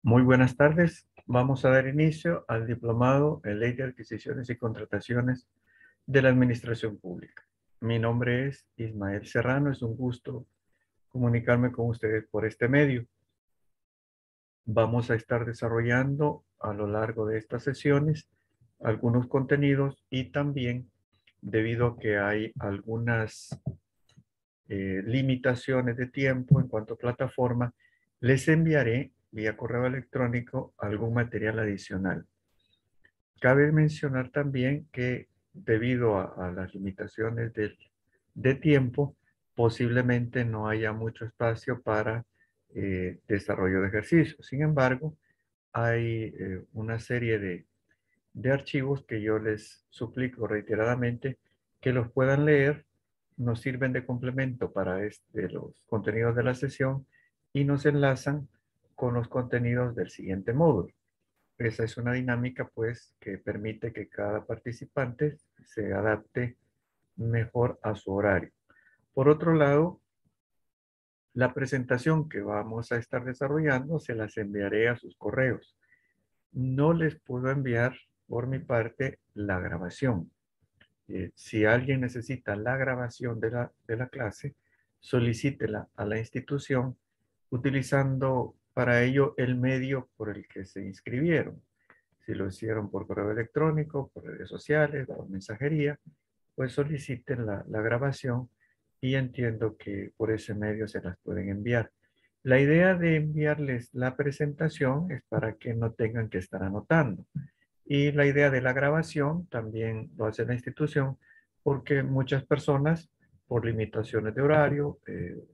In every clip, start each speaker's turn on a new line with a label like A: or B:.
A: Muy buenas tardes. Vamos a dar inicio al diplomado en Ley de Adquisiciones y Contrataciones de la Administración Pública. Mi nombre es Ismael Serrano. Es un gusto comunicarme con ustedes por este medio. Vamos a estar desarrollando a lo largo de estas sesiones algunos contenidos y también, debido a que hay algunas limitaciones de tiempo en cuanto a plataforma, les enviaré vía correo electrónico algún material adicional. Cabe mencionar también que debido a las limitaciones de tiempo, posiblemente no haya mucho espacio para desarrollo de ejercicios. Sin embargo, hay una serie de archivos que yo les suplico reiteradamente que los puedan leer. Nos sirven de complemento para los contenidos de la sesión y nos enlazan con los contenidos del siguiente módulo. Esa es una dinámica, pues, que permite que cada participante se adapte mejor a su horario. Por otro lado, la presentación que vamos a estar desarrollando se las enviaré a sus correos. No les puedo enviar por mi parte la grabación. Si alguien necesita la grabación de la clase, solicítela a la institución utilizando para ello el medio por el que se inscribieron. Si lo hicieron por correo electrónico, por redes sociales, por mensajería, pues soliciten la grabación y entiendo que por ese medio se las pueden enviar. La idea de enviarles la presentación es para que no tengan que estar anotando. Y la idea de la grabación también lo hace la institución porque muchas personas, por limitaciones de horario,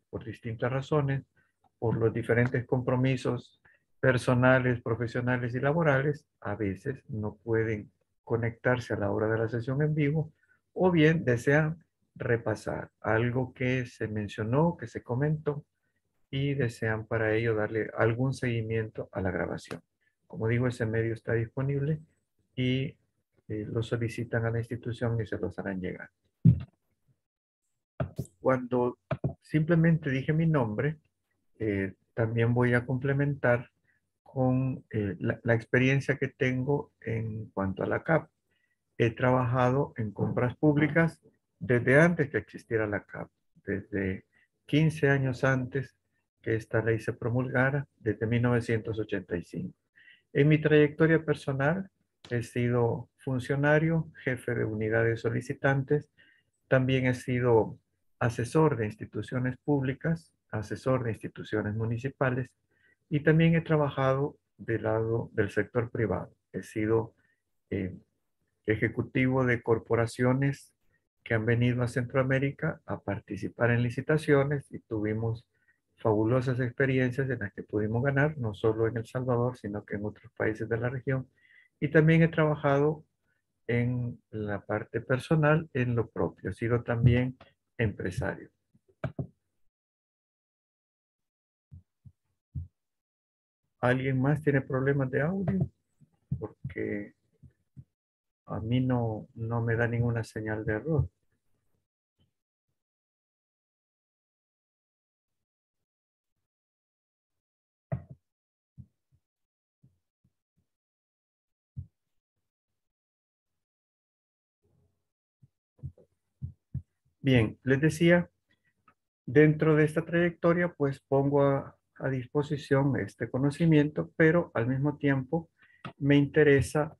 A: por distintas razones, por los diferentes compromisos personales, profesionales y laborales, a veces no pueden conectarse a la hora de la sesión en vivo o bien desean repasar algo que se mencionó, que se comentó y desean para ello darle algún seguimiento a la grabación. Como digo, ese medio está disponible y lo solicitan a la institución y se los harán llegar. Cuando simplemente dije mi nombre, también voy a complementar con la experiencia que tengo en cuanto a la CAP. He trabajado en compras públicas desde antes que existiera la CAP, desde 15 años antes que esta ley se promulgara, desde 1985. En mi trayectoria personal he sido funcionario, jefe de unidades solicitantes, también he sido asesor de instituciones públicas, asesor de instituciones municipales y también he trabajado del lado del sector privado. He sido eh, ejecutivo de corporaciones que han venido a Centroamérica a participar en licitaciones y tuvimos fabulosas experiencias en las que pudimos ganar, no solo en El Salvador, sino que en otros países de la región. Y también he trabajado en la parte personal, en lo propio. He sido también empresario. ¿Alguien más tiene problemas de audio? Porque a mí no me da ninguna señal de error. Bien, les decía, dentro de esta trayectoria, pues pongo a disposición este conocimiento, pero al mismo tiempo me interesa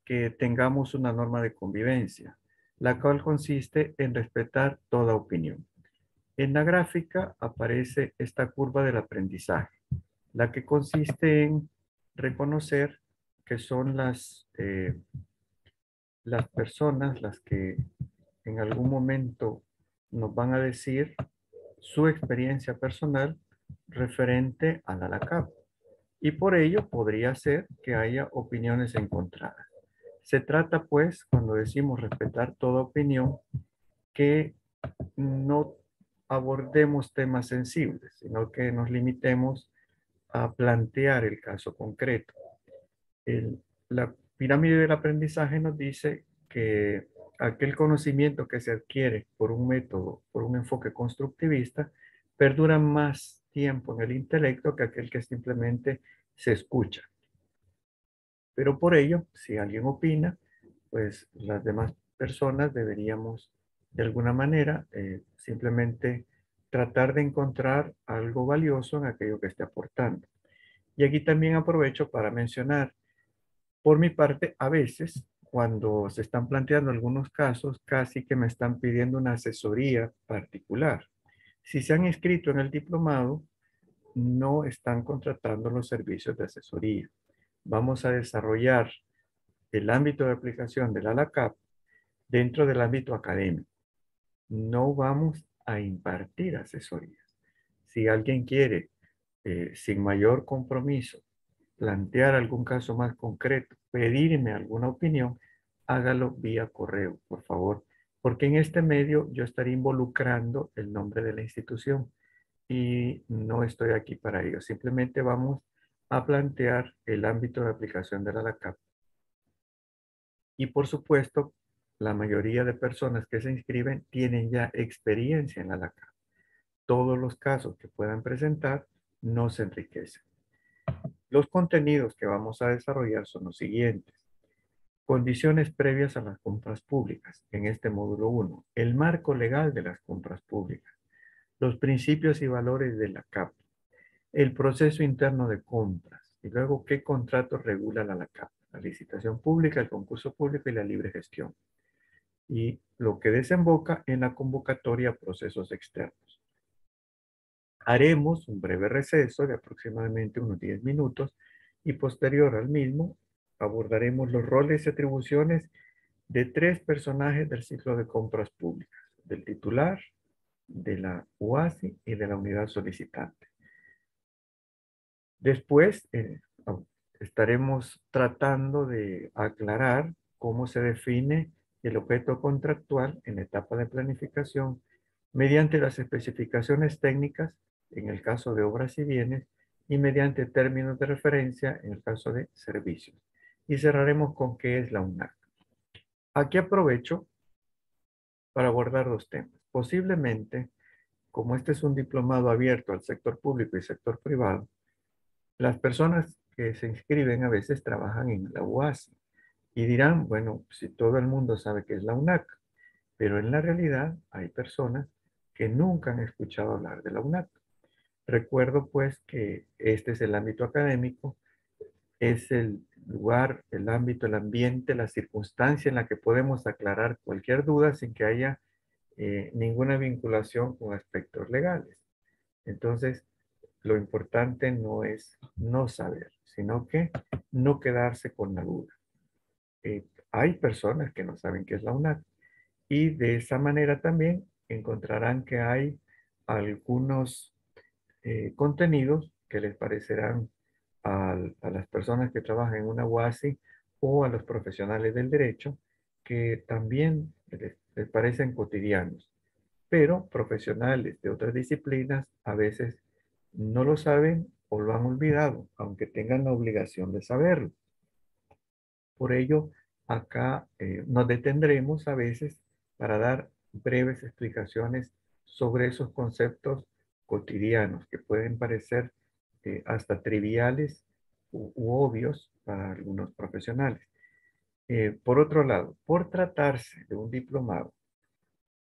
A: que tengamos una norma de convivencia, la cual consiste en respetar toda opinión. En la gráfica aparece esta curva del aprendizaje, la que consiste en reconocer que son las personas las que en algún momento nos van a decir su experiencia personal referente a la LACAP. Y por ello podría ser que haya opiniones encontradas. Se trata, pues, cuando decimos respetar toda opinión, que no abordemos temas sensibles, sino que nos limitemos a plantear el caso concreto. La pirámide del aprendizaje nos dice que aquel conocimiento que se adquiere por un método, por un enfoque constructivista, perdura más tiempo en el intelecto que aquel que simplemente se escucha. Pero por ello, si alguien opina, pues las demás personas deberíamos de alguna manera simplemente tratar de encontrar algo valioso en aquello que esté aportando. Y aquí también aprovecho para mencionar, por mi parte, a veces, cuando se están planteando algunos casos, casi que me están pidiendo una asesoría particular. Si se han inscrito en el diplomado, no están contratando los servicios de asesoría. Vamos a desarrollar el ámbito de aplicación del ALACAP dentro del ámbito académico. No vamos a impartir asesorías. Si alguien quiere, sin mayor compromiso, plantear algún caso más concreto, pedirme alguna opinión, hágalo vía correo, por favor, porque en este medio yo estaría involucrando el nombre de la institución y no estoy aquí para ello. Simplemente vamos a plantear el ámbito de aplicación de la ALACAP. Y por supuesto, la mayoría de personas que se inscriben tienen ya experiencia en la ALACAP. Todos los casos que puedan presentar no se enriquecen. Los contenidos que vamos a desarrollar son los siguientes. Condiciones previas a las compras públicas. En este módulo 1, el marco legal de las compras públicas. Los principios y valores de la CAP. El proceso interno de compras. Y luego, ¿qué contrato regula la CAP? La licitación pública, el concurso público y la libre gestión. Y lo que desemboca en la convocatoria a procesos externos. Haremos un breve receso de aproximadamente unos 10 minutos y posterior al mismo abordaremos los roles y atribuciones de 3 personajes del ciclo de compras públicas, del titular, de la UASI y de la unidad solicitante. Después estaremos tratando de aclarar cómo se define el objeto contractual en la etapa de planificación mediante las especificaciones técnicas en el caso de obras y bienes y mediante términos de referencia en el caso de servicios. Y cerraremos con qué es la UNAC. Aquí aprovecho para abordar 2 temas. Posiblemente, como este es un diplomado abierto al sector público y sector privado, las personas que se inscriben a veces trabajan en la UASI y dirán, bueno, si todo el mundo sabe que es la UNAC, pero en la realidad hay personas que nunca han escuchado hablar de la UNAC. Recuerdo pues que este es el ámbito académico, es el lugar, el ámbito, el ambiente, la circunstancia en la que podemos aclarar cualquier duda sin que haya ninguna vinculación con aspectos legales. Entonces, lo importante no es no saber, sino que no quedarse con la duda. Hay personas que no saben qué es la UNAC y de esa manera también encontrarán que hay algunos contenidos que les parecerán a las personas que trabajan en una UASI o a los profesionales del derecho que también les parecen cotidianos, pero profesionales de otras disciplinas a veces no lo saben o lo han olvidado, aunque tengan la obligación de saberlo. Por ello, acá nos detendremos a veces para dar breves explicaciones sobre esos conceptos cotidianos que pueden parecer hasta triviales u obvios para algunos profesionales. Por otro lado, por tratarse de un diplomado,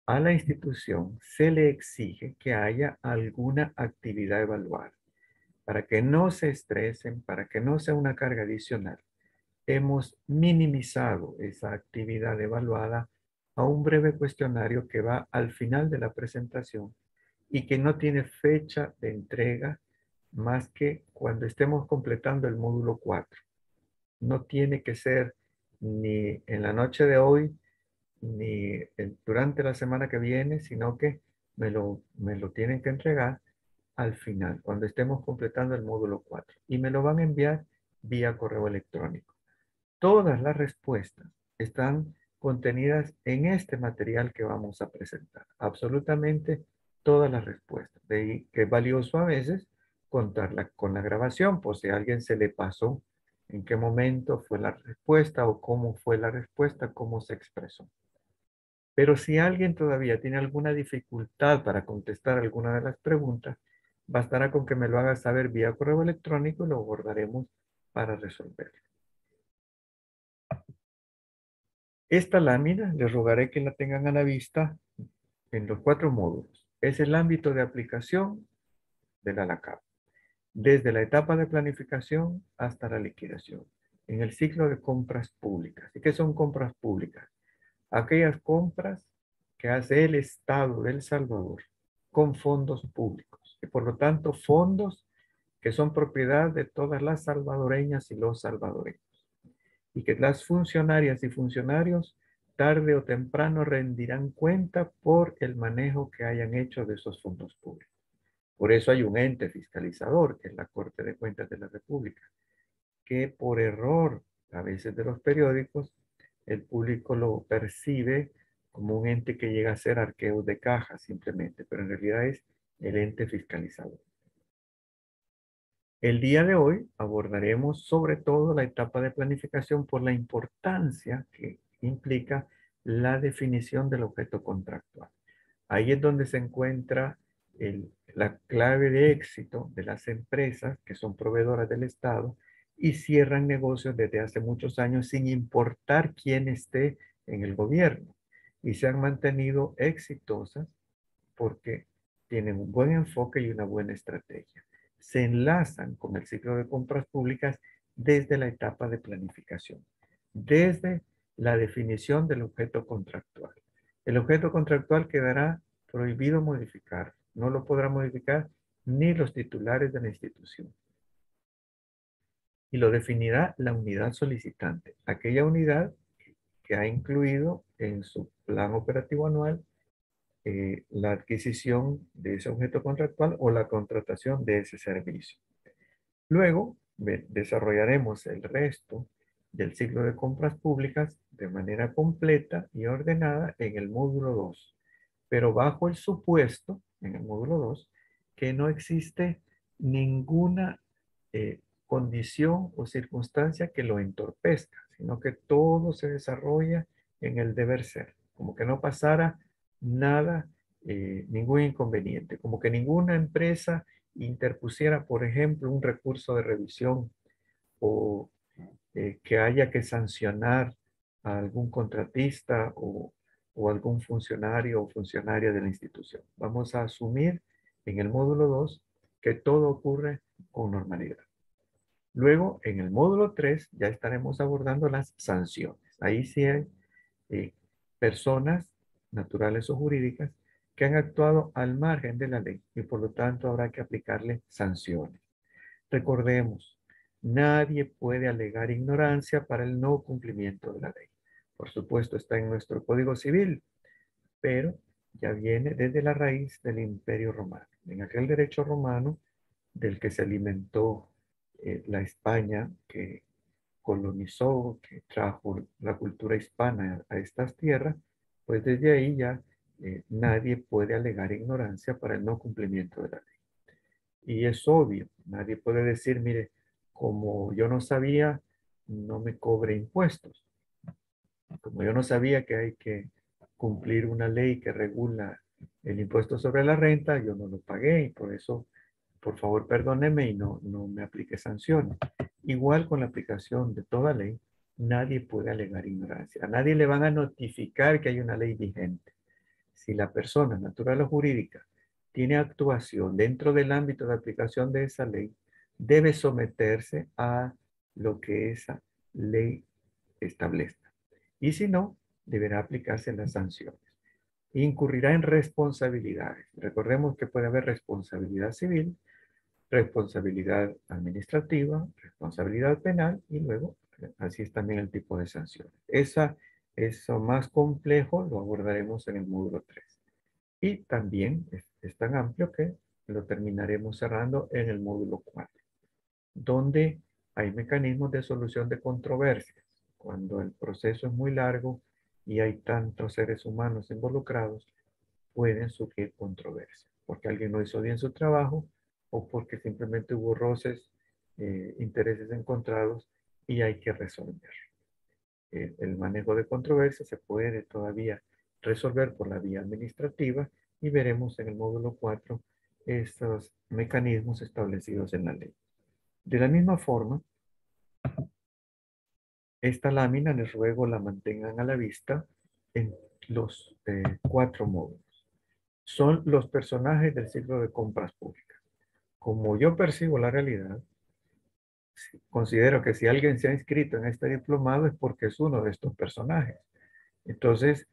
A: a la institución se le exige que haya alguna actividad evaluada para que no se estresen, para que no sea una carga adicional. Hemos minimizado esa actividad evaluada a un breve cuestionario que va al final de la presentación y que no tiene fecha de entrega más que cuando estemos completando el módulo 4. No tiene que ser ni en la noche de hoy ni durante la semana que viene, sino que me lo tienen que entregar al final, cuando estemos completando el módulo 4. Y me lo van a enviar vía correo electrónico. Todas las respuestas están contenidas en este material que vamos a presentar. Absolutamente todas las respuestas. De ahí que es valioso a veces contarla con la grabación, por si a alguien se le pasó en qué momento fue la respuesta o cómo fue la respuesta, cómo se expresó. Pero si alguien todavía tiene alguna dificultad para contestar alguna de las preguntas, Bastará con que me lo haga saber vía correo electrónico y lo abordaremos para resolverlo. Esta lámina les rogaré que la tengan a la vista en los 4 módulos. Es el ámbito de aplicación de la LACAP, desde la etapa de planificación hasta la liquidación, en el ciclo de compras públicas. ¿Y qué son compras públicas? Aquellas compras que hace el Estado de El Salvador con fondos públicos y por lo tanto fondos que son propiedad de todas las salvadoreñas y los salvadoreños y que las funcionarias y funcionarios tarde o temprano rendirán cuenta por el manejo que hayan hecho de esos fondos públicos. Por eso hay un ente fiscalizador, que es la Corte de Cuentas de la República, que por error, a veces de los periódicos, el público lo percibe como un ente que llega a ser arqueo de caja simplemente, pero en realidad es el ente fiscalizador. El día de hoy abordaremos sobre todo la etapa de planificación por la importancia que implica la definición del objeto contractual. Ahí es donde se encuentra la clave de éxito de las empresas que son proveedoras del Estado y cierran negocios desde hace muchos años sin importar quién esté en el gobierno. Y se han mantenido exitosas porque tienen un buen enfoque y una buena estrategia. Se enlazan con el ciclo de compras públicas desde la etapa de planificación, desde la definición del objeto contractual. El objeto contractual quedará prohibido modificar, no lo podrá modificar ni los titulares de la institución. Y lo definirá la unidad solicitante, aquella unidad que ha incluido en su plan operativo anual la adquisición de ese objeto contractual o la contratación de ese servicio. Luego, desarrollaremos el resto del ciclo de compras públicas de manera completa y ordenada en el módulo 2, pero bajo el supuesto, en el módulo 2, que no existe ninguna condición o circunstancia que lo entorpezca, sino que todo se desarrolla en el deber ser, como que no pasara nada, ningún inconveniente, como que ninguna empresa interpusiera, por ejemplo, un recurso de revisión o que haya que sancionar a algún contratista o algún funcionario o funcionaria de la institución. Vamos a asumir en el módulo 2 que todo ocurre con normalidad. Luego, en el módulo 3 ya estaremos abordando las sanciones. Ahí sí hay eh, personas naturales o jurídicas que han actuado al margen de la ley y por lo tanto habrá que aplicarle sanciones. Recordemos, nadie puede alegar ignorancia para el no cumplimiento de la ley. Por supuesto, está en nuestro Código Civil, pero ya viene desde la raíz del Imperio Romano. En aquel derecho romano del que se alimentó la España que colonizó, que trajo la cultura hispana a estas tierras, pues desde ahí ya nadie puede alegar ignorancia para el no cumplimiento de la ley. Y es obvio, nadie puede decir, mire, como yo no sabía, no me cobre impuestos. Como yo no sabía que hay que cumplir una ley que regula el impuesto sobre la renta, yo no lo pagué y por eso, por favor, perdóneme y no me aplique sanciones. Igual con la aplicación de toda ley, nadie puede alegar ignorancia. A nadie le van a notificar que hay una ley vigente. Si la persona natural o jurídica tiene actuación dentro del ámbito de aplicación de esa ley, debe someterse a lo que esa ley establezca. Y si no, deberá aplicarse las sanciones. Incurrirá en responsabilidades. Recordemos que puede haber responsabilidad civil, responsabilidad administrativa, responsabilidad penal y luego así es también el tipo de sanciones. Eso más complejo lo abordaremos en el módulo 3. Y también es tan amplio que lo terminaremos cerrando en el módulo 4, donde hay mecanismos de solución de controversias. Cuando el proceso es muy largo y hay tantos seres humanos involucrados, pueden surgir controversias, porque alguien no hizo bien su trabajo o porque simplemente hubo roces, intereses encontrados y hay que resolver. El manejo de controversias se puede todavía resolver por la vía administrativa y veremos en el módulo 4 estos mecanismos establecidos en la ley. De la misma forma, esta lámina les ruego la mantengan a la vista en los 4 módulos. Son los personajes del ciclo de compras públicas. Como yo percibo la realidad, considero que si alguien se ha inscrito en este diplomado es porque es uno de estos personajes. Entonces,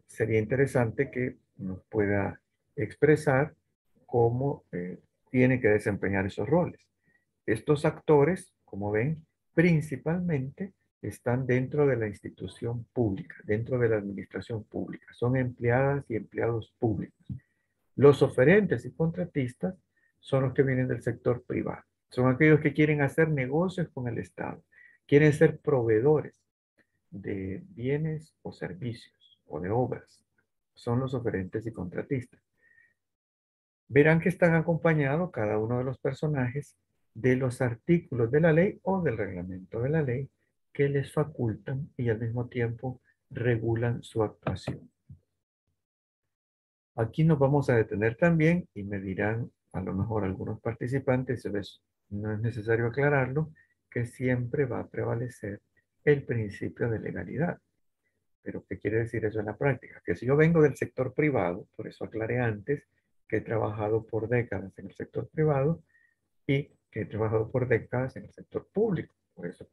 A: sería interesante que nos pueda expresar cómo tiene que desempeñar esos roles. Estos actores, como ven, principalmente están dentro de la institución pública, dentro de la administración pública. Son empleadas y empleados públicos. Los oferentes y contratistas son los que vienen del sector privado. Son aquellos que quieren hacer negocios con el Estado, quieren ser proveedores de bienes o servicios o de obras. Son los oferentes y contratistas. Verán que están acompañados cada uno de los personajes de los artículos de la ley o del reglamento de la ley que les facultan y al mismo tiempo regulan su actuación. Aquí nos vamos a detener también y me dirán a lo mejor algunos participantes, no es necesario aclararlo, que siempre va a prevalecer el principio de legalidad. Pero ¿qué quiere decir eso en la práctica? Que si yo vengo del sector privado, por eso aclaré antes que he trabajado por décadas en el sector privado y que he trabajado por décadas en el sector público. Por eso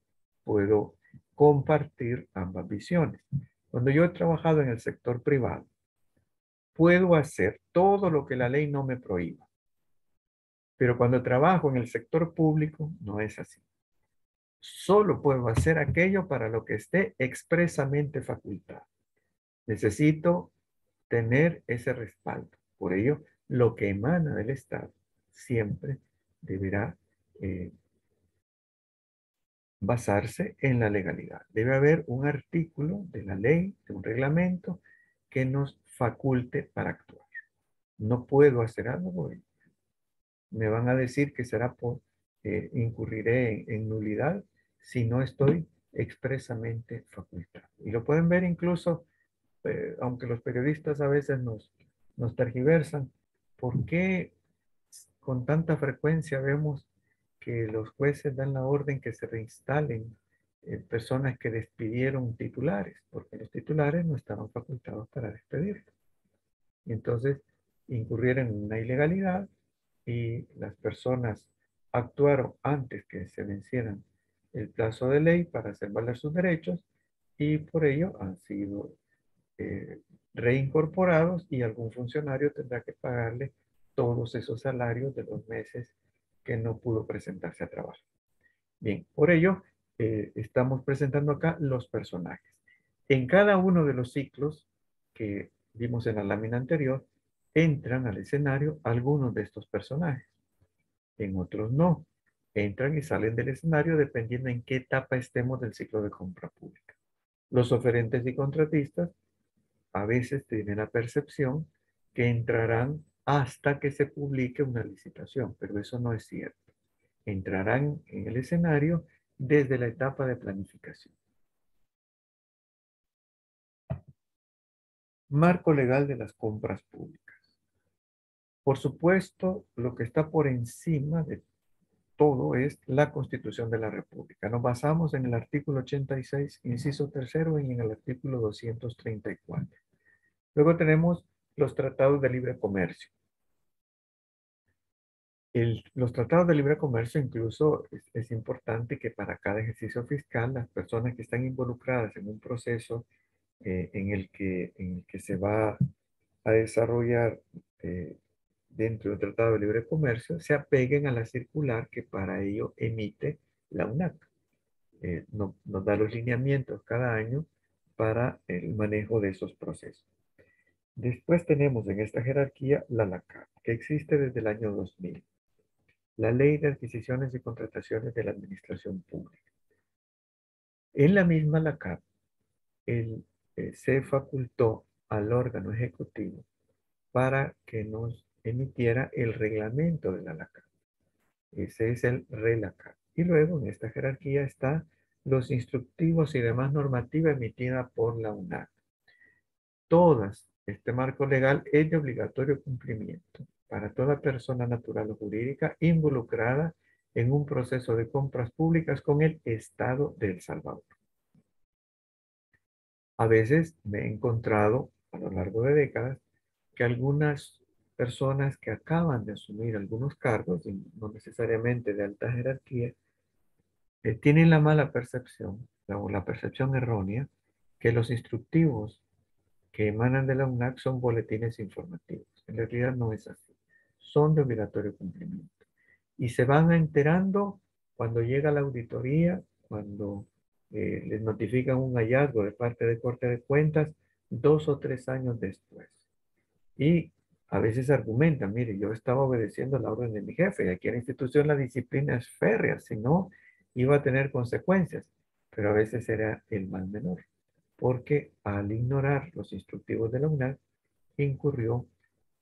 A: puedo compartir ambas visiones. Cuando yo he trabajado en el sector privado, puedo hacer todo lo que la ley no me prohíba. Pero cuando trabajo en el sector público, no es así. Solo puedo hacer aquello para lo que esté expresamente facultado. Necesito tener ese respaldo. Por ello, lo que emana del Estado siempre deberá basarse en la legalidad. Debe haber un artículo de la ley, de un reglamento, que nos faculte para actuar. No puedo hacer algo y me van a decir que será por incurriré en nulidad si no estoy expresamente facultado. Y lo pueden ver incluso aunque los periodistas a veces nos tergiversan, ¿por qué con tanta frecuencia vemos que los jueces dan la orden que se reinstalen personas que despidieron titulares? Porque los titulares no estaban facultados para despedir. Y entonces incurrieron en una ilegalidad y las personas actuaron antes que se vencieran el plazo de ley para hacer valer sus derechos y por ello han sido eh, reincorporados y algún funcionario tendrá que pagarle todos esos salarios de los meses que no pudo presentarse a trabajar. Bien, por ello estamos presentando acá los personajes. En cada uno de los ciclos que vimos en la lámina anterior, entran al escenario algunos de estos personajes. En otros no. Entran y salen del escenario dependiendo en qué etapa estemos del ciclo de compra pública. Los oferentes y contratistas a veces tienen la percepción que entrarán hasta que se publique una licitación, pero eso no es cierto. Entrarán en el escenario desde la etapa de planificación. Marco legal de las compras públicas. Por supuesto, lo que está por encima de todo es la Constitución de la República. Nos basamos en el artículo 86, inciso tercero, y en el artículo 234. Luego tenemos los tratados de libre comercio. Los tratados de libre comercio incluso es importante que para cada ejercicio fiscal las personas que están involucradas en un proceso en el que se va a desarrollar dentro del tratado de libre comercio se apeguen a la circular que para ello emite la UNAC. Nos da los lineamientos cada año para el manejo de esos procesos. Después tenemos en esta jerarquía la LACAP, que existe desde el año 2000. La Ley de Adquisiciones y Contrataciones de la Administración Pública. En la misma LACAP, se facultó al órgano ejecutivo para que nos emitiera el reglamento de la LACAP. Ese es el RELACAP. Y luego en esta jerarquía está los instructivos y demás normativa emitida por la UNAC. Todas, este marco legal es de obligatorio cumplimiento para toda persona natural o jurídica involucrada en un proceso de compras públicas con el Estado de El Salvador. A veces me he encontrado a lo largo de décadas que algunas personas que acaban de asumir algunos cargos, y no necesariamente de alta jerarquía, tienen la mala percepción o la percepción errónea que los instructivos que emanan de la UNAC son boletines informativos. En realidad no es así. Son de obligatorio cumplimiento. Y se van enterando cuando llega la auditoría, cuando les notifican un hallazgo de parte de Corte de Cuentas, 2 o 3 años después. Y a veces argumentan, mire, yo estaba obedeciendo la orden de mi jefe, y aquí en la institución la disciplina es férrea, si no, iba a tener consecuencias. Pero a veces era el mal menor, porque al ignorar los instructivos de la UNAC, incurrió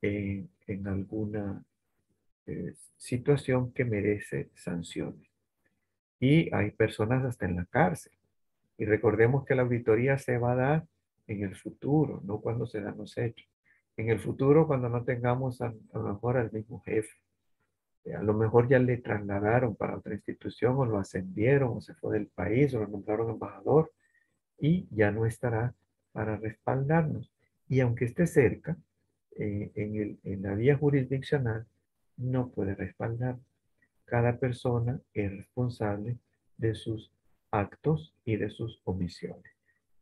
A: en alguna situación que merece sanciones. Y hay personas hasta en la cárcel. Y recordemos que la auditoría se va a dar en el futuro, no cuando se dan los hechos. En el futuro, cuando no tengamos a lo mejor al mismo jefe. A lo mejor ya le trasladaron para otra institución o lo ascendieron o se fue del país o lo nombraron embajador y ya no estará para respaldarnos. Y aunque esté cerca, en la vía jurisdiccional, no puede respaldar. Cada persona es responsable de sus actos y de sus omisiones.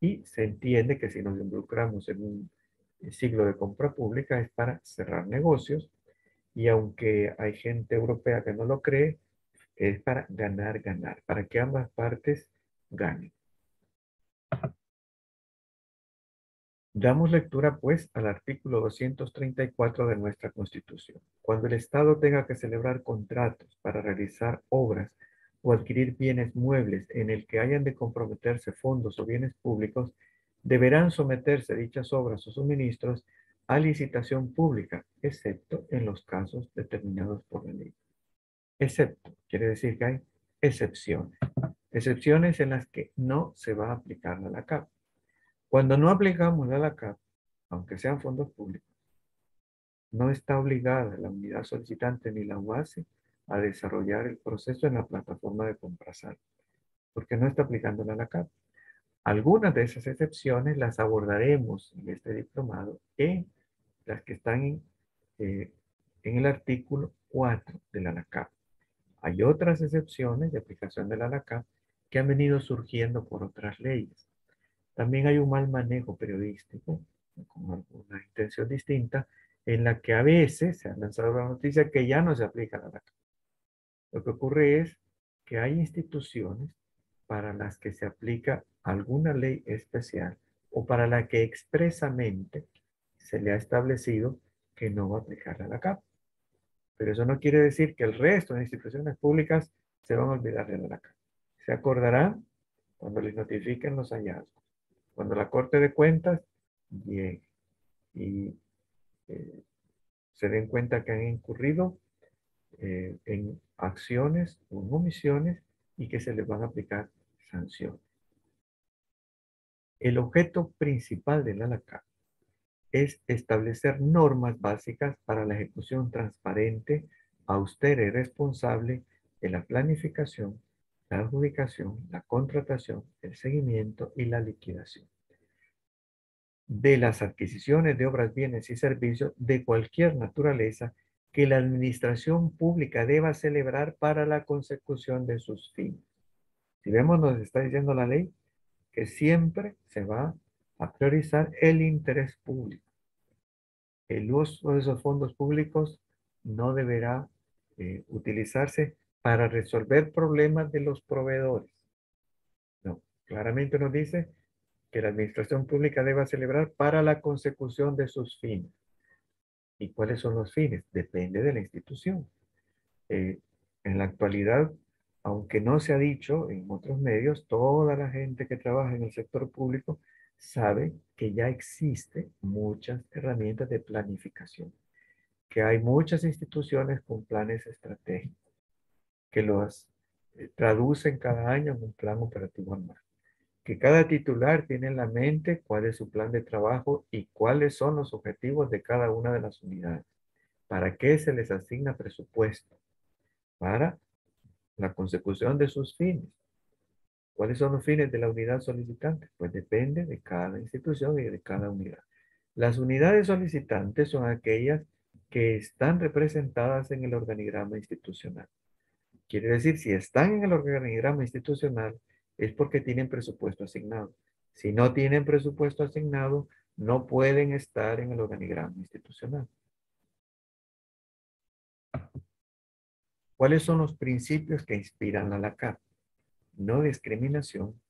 A: Y se entiende que si nos involucramos en un ciclo de compra pública es para cerrar negocios y aunque hay gente europea que no lo cree, es para ganar, ganar, para que ambas partes ganen. Damos lectura, pues, al artículo 234 de nuestra Constitución. Cuando el Estado tenga que celebrar contratos para realizar obras o adquirir bienes muebles en el que hayan de comprometerse fondos o bienes públicos, deberán someterse dichas obras o suministros a licitación pública, excepto en los casos determinados por la ley. Excepto, quiere decir que hay excepciones. Excepciones en las que no se va a aplicar la LACAP. Cuando no aplicamos la LACAP, aunque sean fondos públicos, no está obligada la unidad solicitante ni la UASI a desarrollar el proceso en la plataforma de Comprasal, porque no está aplicando la LACAP. Algunas de esas excepciones las abordaremos en este diplomado en las que están en el artículo 4 de la LACAP. Hay otras excepciones de aplicación de la LACAP que han venido surgiendo por otras leyes. También hay un mal manejo periodístico, con alguna intención distinta, en la que a veces se ha lanzado la noticia que ya no se aplica la LACAP. Lo que ocurre es que hay instituciones para las que se aplica alguna ley especial o para la que expresamente se le ha establecido que no va a aplicar la LACAP. Pero eso no quiere decir que el resto de instituciones públicas se van a olvidar de la LACAP. Se acordarán cuando les notifiquen los hallazgos. Cuando la Corte de Cuentas llegue y se den cuenta que han incurrido en acciones o en omisiones y que se les van a aplicar sanciones. El objeto principal de la LACAP es establecer normas básicas para la ejecución transparente, austera y responsable de la planificación, la adjudicación, la contratación, el seguimiento y la liquidación de las adquisiciones de obras, bienes y servicios de cualquier naturaleza que la administración pública deba celebrar para la consecución de sus fines. Si vemos, nos está diciendo la ley que siempre se va a priorizar el interés público. El uso de esos fondos públicos no deberá utilizarse para resolver problemas de los proveedores. No, claramente nos dice que la administración pública deba celebrar para la consecución de sus fines. ¿Y cuáles son los fines? Depende de la institución. En la actualidad, aunque no se ha dicho en otros medios, toda la gente que trabaja en el sector público sabe que ya existen muchas herramientas de planificación, que hay muchas instituciones con planes estratégicos, que los traducen cada año en un plan operativo anual, que cada titular tiene en la mente cuál es su plan de trabajo y cuáles son los objetivos de cada una de las unidades. ¿Para qué se les asigna presupuesto? Para la consecución de sus fines. ¿Cuáles son los fines de la unidad solicitante? Pues depende de cada institución y de cada unidad. Las unidades solicitantes son aquellas que están representadas en el organigrama institucional. Quiere decir, si están en el organigrama institucional, es porque tienen presupuesto asignado. Si no tienen presupuesto asignado, no pueden estar en el organigrama institucional. ¿Cuáles son los principios que inspiran a la CAP? No discriminación,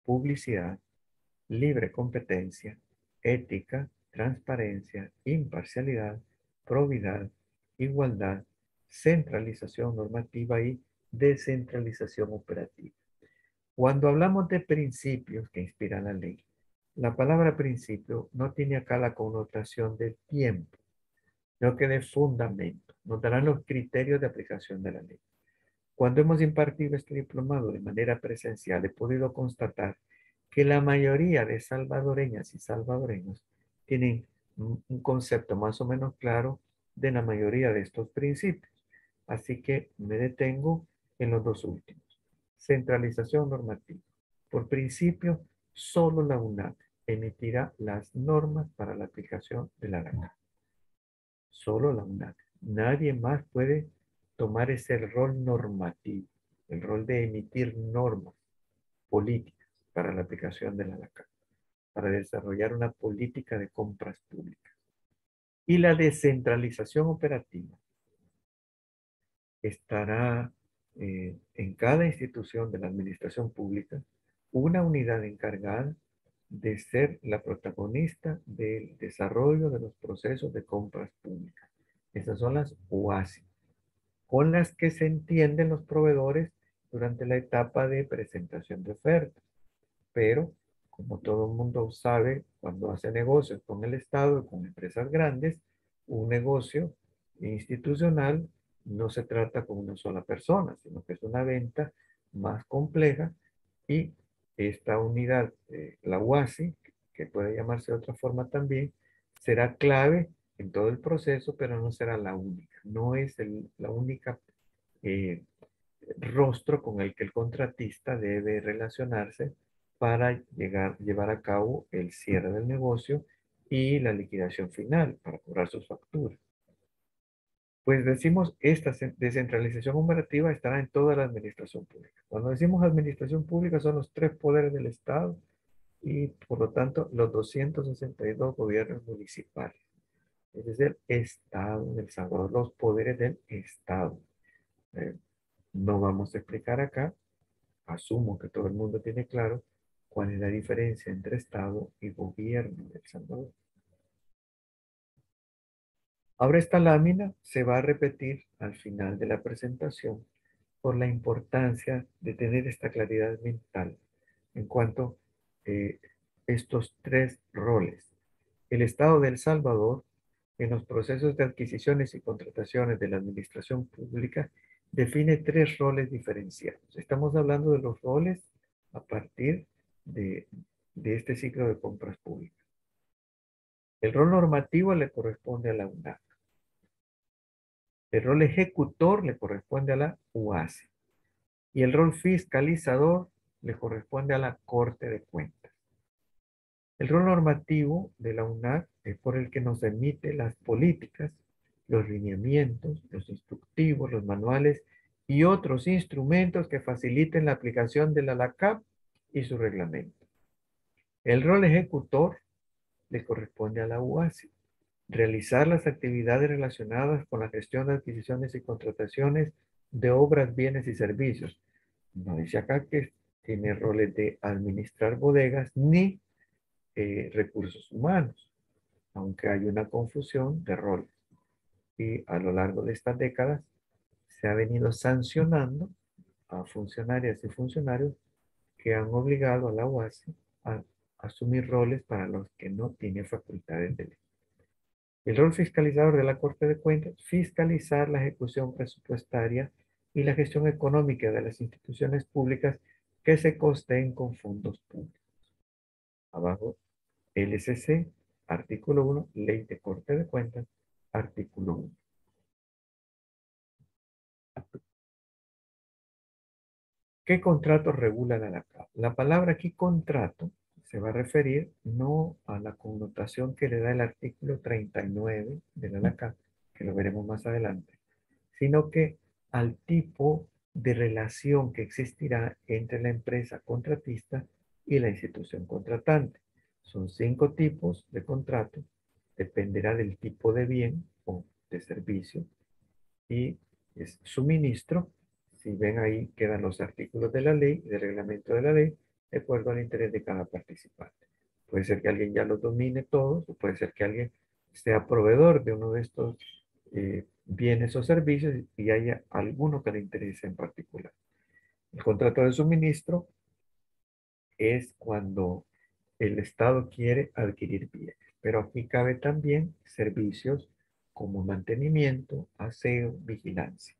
A: publicidad, libre competencia, ética, transparencia, imparcialidad, probidad, igualdad, centralización normativa y descentralización operativa. Cuando hablamos de principios que inspiran la ley, la palabra principio no tiene acá la connotación de tiempo, sino que de fundamento. Nos darán los criterios de aplicación de la ley. Cuando hemos impartido este diplomado de manera presencial, he podido constatar que la mayoría de salvadoreñas y salvadoreños tienen un concepto más o menos claro de la mayoría de estos principios. Así que me detengo en los dos últimos. Centralización normativa. Por principio, solo la UNAC emitirá las normas para la aplicación de la ley. Solo la UNAC. Nadie más puede tomar ese rol normativo, el rol de emitir normas políticas para la aplicación de la LACAP, para desarrollar una política de compras públicas. Y la descentralización operativa estará en cada institución de la administración pública una unidad encargada de ser la protagonista del desarrollo de los procesos de compras públicas. Esas son las UASI, con las que se entienden los proveedores durante la etapa de presentación de ofertas. Pero, como todo el mundo sabe, cuando hace negocios con el Estado y con empresas grandes, un negocio institucional no se trata con una sola persona, sino que es una venta más compleja y esta unidad, la UASI, que puede llamarse de otra forma también, será clave en todo el proceso, pero no será la única. No es la única eh, rostro con el que el contratista debe relacionarse para llevar a cabo el cierre del negocio y la liquidación final para cobrar sus facturas. Pues decimos, esta descentralización operativa estará en toda la administración pública. Cuando decimos administración pública son los tres poderes del Estado y por lo tanto los 262 gobiernos municipales. Es decir, Estado del Salvador, los poderes del Estado. Eh, no vamos a explicar acá, asumo que todo el mundo tiene claro cuál es la diferencia entre Estado y gobierno de El Salvador. Ahora esta lámina se va a repetir al final de la presentación por la importancia de tener esta claridad mental en cuanto a estos tres roles. El Estado de El Salvador, en los procesos de adquisiciones y contrataciones de la administración pública, define tres roles diferenciados. Estamos hablando de los roles a partir de este ciclo de compras públicas. El rol normativo le corresponde a la UNAC. El rol ejecutor le corresponde a la UASI. Y el rol fiscalizador le corresponde a la Corte de Cuentas. El rol normativo de la UNAC es por el que nos emite las políticas, los lineamientos, los instructivos, los manuales y otros instrumentos que faciliten la aplicación de la LACAP y su reglamento. El rol ejecutor le corresponde a la UASI. Realizar las actividades relacionadas con la gestión de adquisiciones y contrataciones de obras, bienes y servicios. No dice acá que tiene roles de administrar bodegas ni recursos humanos, aunque hay una confusión de roles. Y a lo largo de estas décadas se ha venido sancionando a funcionarias y funcionarios que han obligado a la UASI a asumir roles para los que no tiene facultades de ley. El rol fiscalizador de la Corte de Cuentas, fiscalizar la ejecución presupuestaria y la gestión económica de las instituciones públicas que se costeen con fondos públicos. Abajo, LCC, artículo 1, Ley de Corte de Cuentas, artículo 1. ¿Qué contrato regula la LACAP? La palabra aquí contrato se va a referir no a la connotación que le da el artículo 39 de la LACAP, que lo veremos más adelante, sino que al tipo de relación que existirá entre la empresa contratista y la institución contratante. Son 5 tipos de contrato, dependerá del tipo de bien o de servicio y es suministro. Si ven ahí quedan los artículos de la ley, del reglamento de la ley, de acuerdo al interés de cada participante. Puede ser que alguien ya los domine todos, o puede ser que alguien sea proveedor de uno de estos bienes o servicios y haya alguno que le interese en particular. El contrato de suministro es cuando el Estado quiere adquirir bienes, pero aquí cabe también servicios como mantenimiento, aseo, vigilancia.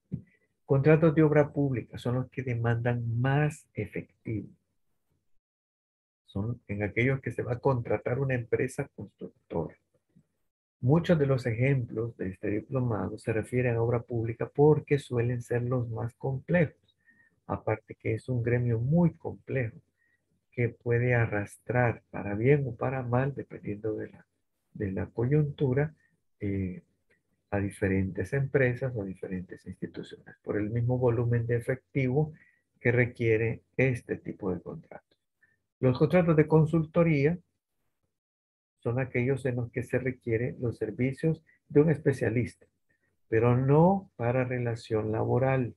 A: Contratos de obra pública son los que demandan más efectivo. Son en aquellos que se va a contratar una empresa constructora. Muchos de los ejemplos de este diplomado se refieren a obra pública porque suelen ser los más complejos. Aparte que es un gremio muy complejo que puede arrastrar para bien o para mal, dependiendo de la coyuntura, eh, a diferentes empresas o diferentes instituciones, por el mismo volumen de efectivo que requiere este tipo de contratos. Los contratos de consultoría son aquellos en los que se requieren los servicios de un especialista, pero no para relación laboral.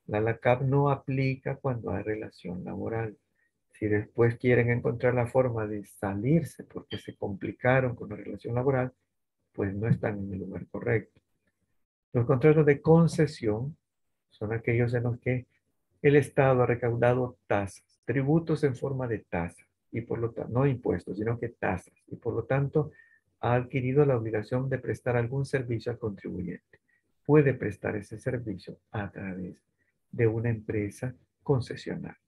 A: La LACAP no aplica cuando hay relación laboral. Si después quieren encontrar la forma de salirse porque se complicaron con la relación laboral, pues no están en el lugar correcto. Los contratos de concesión son aquellos en los que el Estado ha recaudado tasas, tributos en forma de tasas, y por lo tanto, no impuestos, sino que tasas, y por lo tanto ha adquirido la obligación de prestar algún servicio al contribuyente. Puede prestar ese servicio a través de una empresa concesionaria.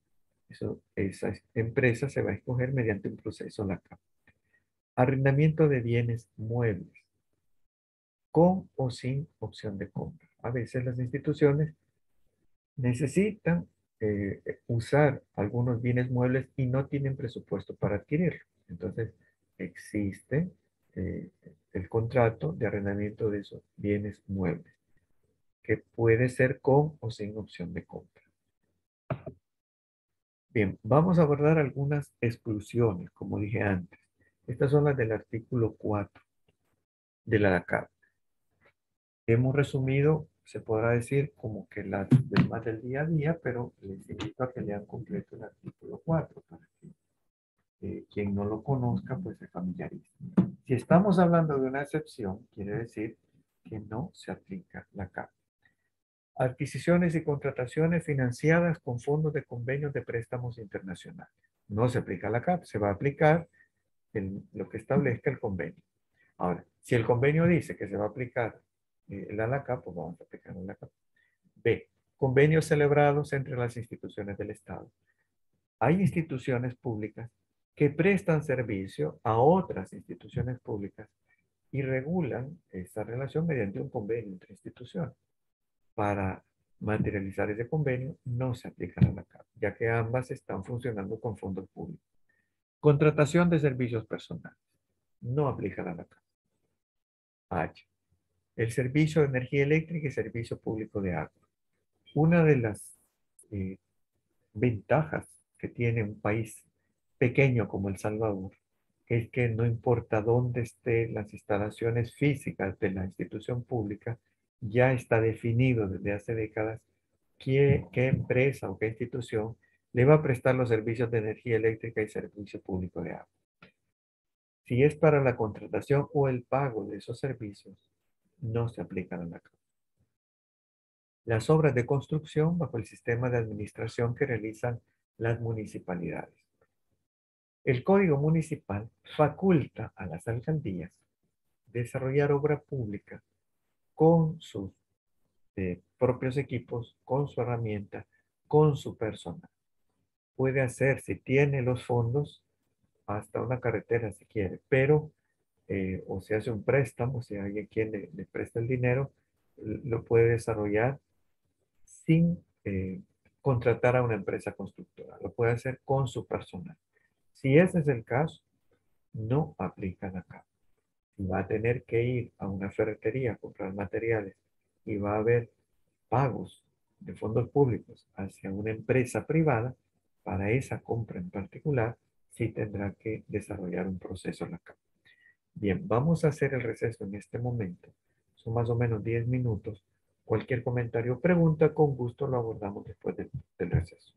A: Esa empresa se va a escoger mediante un proceso LACAP. Arrendamiento de bienes muebles, con o sin opción de compra. A veces las instituciones necesitan usar algunos bienes muebles y no tienen presupuesto para adquirirlo. Entonces, existe eh, el contrato de arrendamiento de esos bienes muebles, que puede ser con o sin opción de compra. Bien, vamos a abordar algunas exclusiones, como dije antes. Estas son las del artículo 4 de la ACAP. Hemos resumido, se podrá decir, como que las demás del día a día, pero les invito a que lean completo el artículo 4 para que quien no lo conozca, pues se familiarice. Si estamos hablando de una excepción, quiere decir que no se aplica la CAP. Adquisiciones y contrataciones financiadas con fondos de convenios de préstamos internacionales. No se aplica la CAP, se va a aplicar lo que establezca el convenio. Ahora, si el convenio dice que se va a aplicar la LACAP, pues vamos a aplicar la LACAP. B. Convenios celebrados entre las instituciones del Estado. Hay instituciones públicas que prestan servicio a otras instituciones públicas y regulan esta relación mediante un convenio entre instituciones. Para materializar ese convenio no se aplica la LACAP, ya que ambas están funcionando con fondos públicos. Contratación de servicios personales. No aplica la LACAP. H. El servicio de energía eléctrica y servicio público de agua. Una de las eh, ventajas que tiene un país pequeño como El Salvador es que no importa dónde estén las instalaciones físicas de la institución pública, ya está definido desde hace décadas qué empresa o qué institución le va a prestar los servicios de energía eléctrica y servicio público de agua. Si es para la contratación o el pago de esos servicios, no se aplican a la CAP. Las obras de construcción bajo el sistema de administración que realizan las municipalidades. El Código Municipal faculta a las alcaldías desarrollar obra pública con sus propios equipos, con su herramienta, con su personal. Puede hacer, si tiene los fondos, hasta una carretera si quiere, pero o se hace un préstamo, si alguien quien le presta el dinero, lo puede desarrollar sin contratar a una empresa constructora. Lo puede hacer con su personal. Si ese es el caso, no aplican acá. Si va a tener que ir a una ferretería a comprar materiales y va a haber pagos de fondos públicos hacia una empresa privada, para esa compra en particular, sí tendrá que desarrollar un proceso en la CAP. Bien, vamos a hacer el receso en este momento. Son más o menos 10 minutos. Cualquier comentario o pregunta, con gusto lo abordamos después del receso.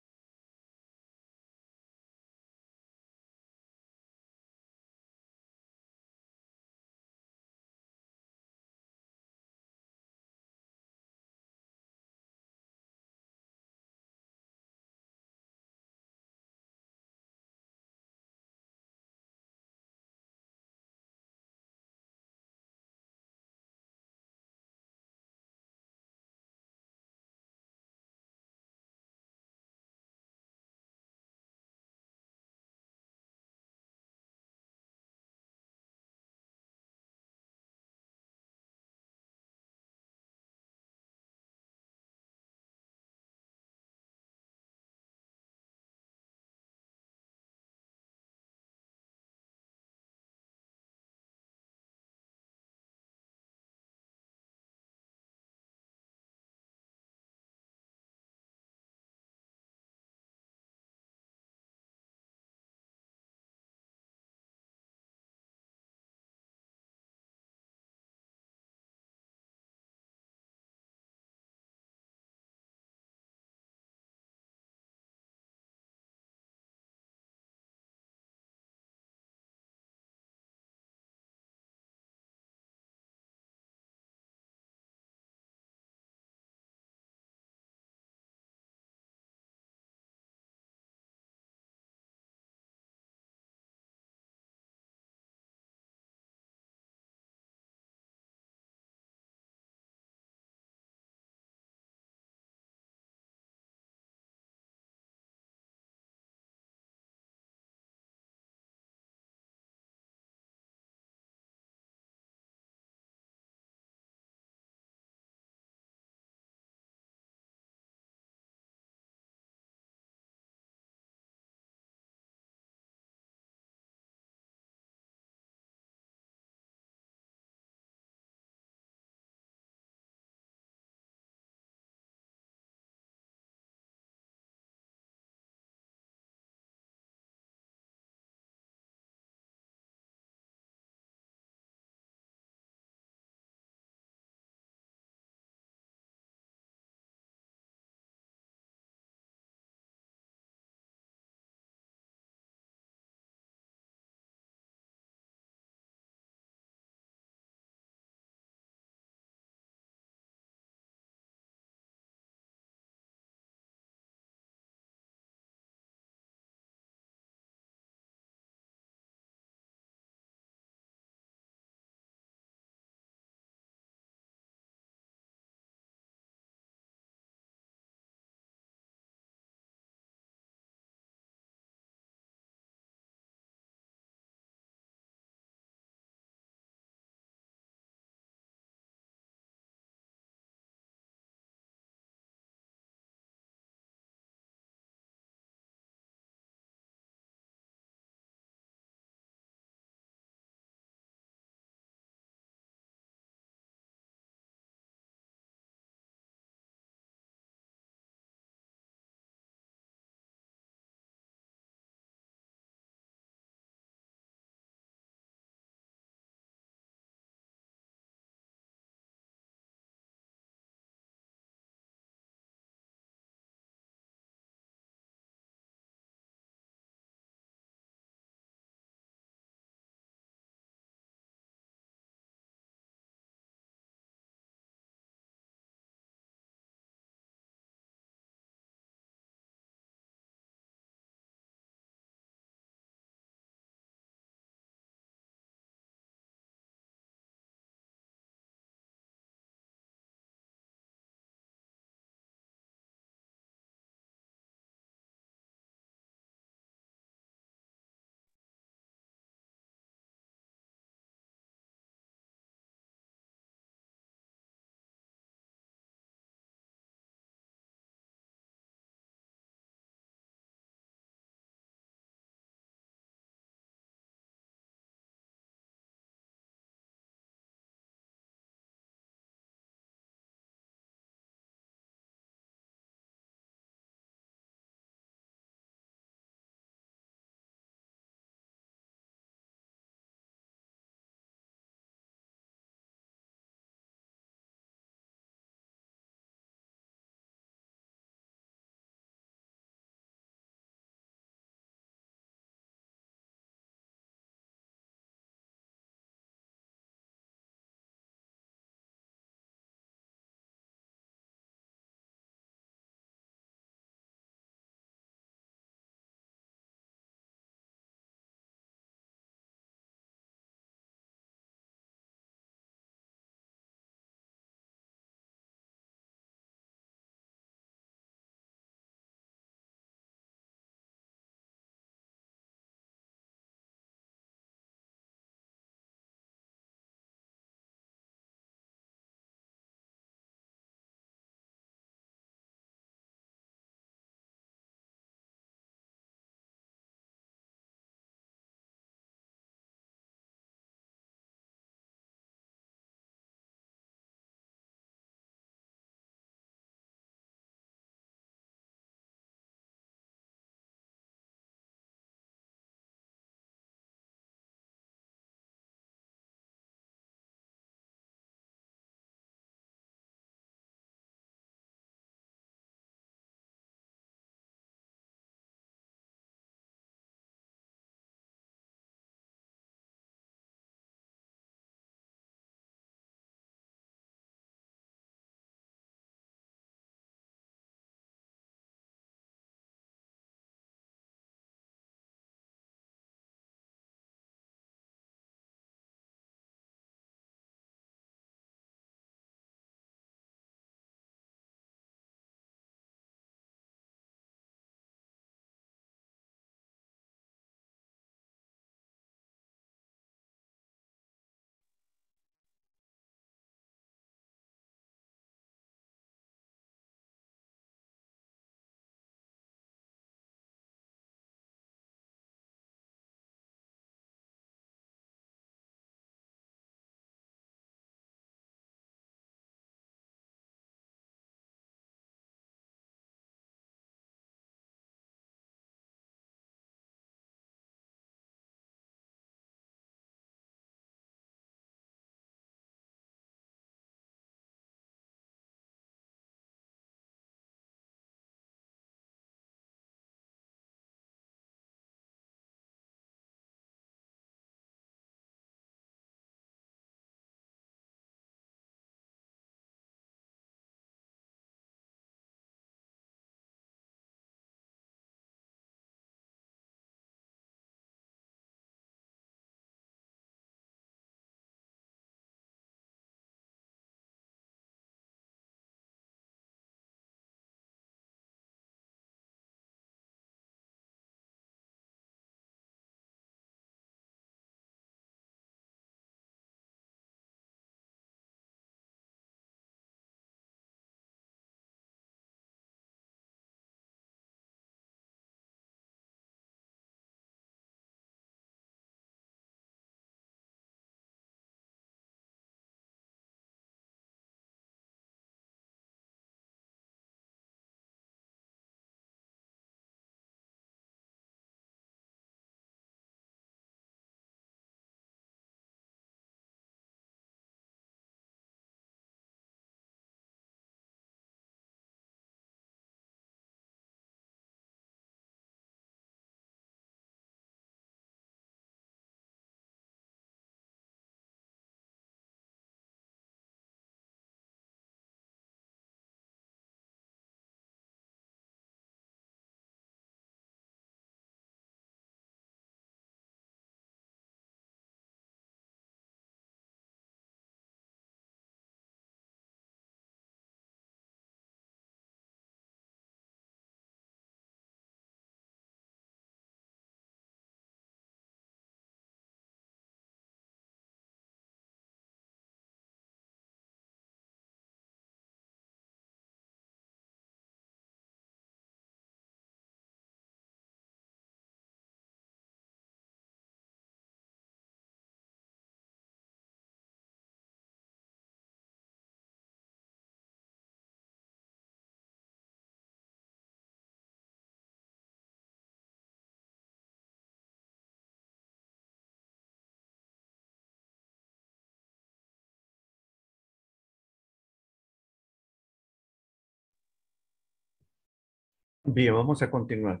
A: Bien, vamos a continuar.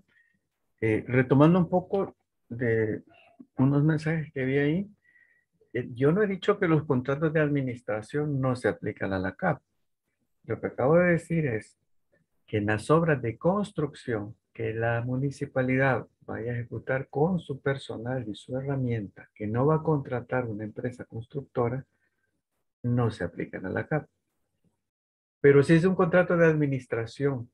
A: Retomando un poco de unos mensajes que vi ahí, yo no he dicho que los contratos de administración no se aplican a la CAP. Lo que acabo de decir es que en las obras de construcción que la municipalidad vaya a ejecutar con su personal y su herramienta, que no va a contratar una empresa constructora, no se aplican a la CAP. Pero si es un contrato de administración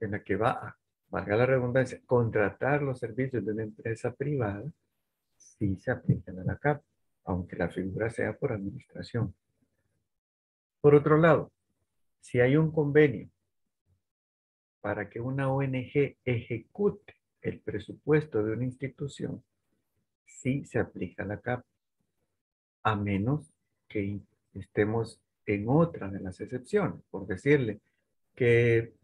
A: en la que va a, valga la redundancia, contratar los servicios de una empresa privada, sí se aplican a la CAP, aunque la figura sea por administración. Por otro lado, si hay un convenio para que una ONG ejecute el presupuesto de una institución, sí se aplica la CAP, a menos que estemos en otra de las excepciones, por decirle que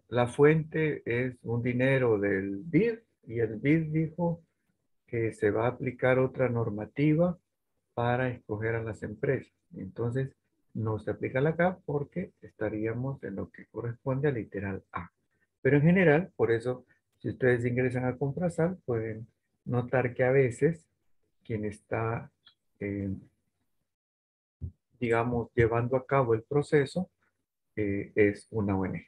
A: la fuente es un dinero del BID y el BID dijo que se va a aplicar otra normativa para escoger a las empresas. Entonces, no se aplica la CAP porque estaríamos en lo que corresponde al literal A. Pero en general, por eso, si ustedes ingresan a Comprasal, pueden notar que a veces quien está, eh, digamos, llevando a cabo el proceso es una ONG.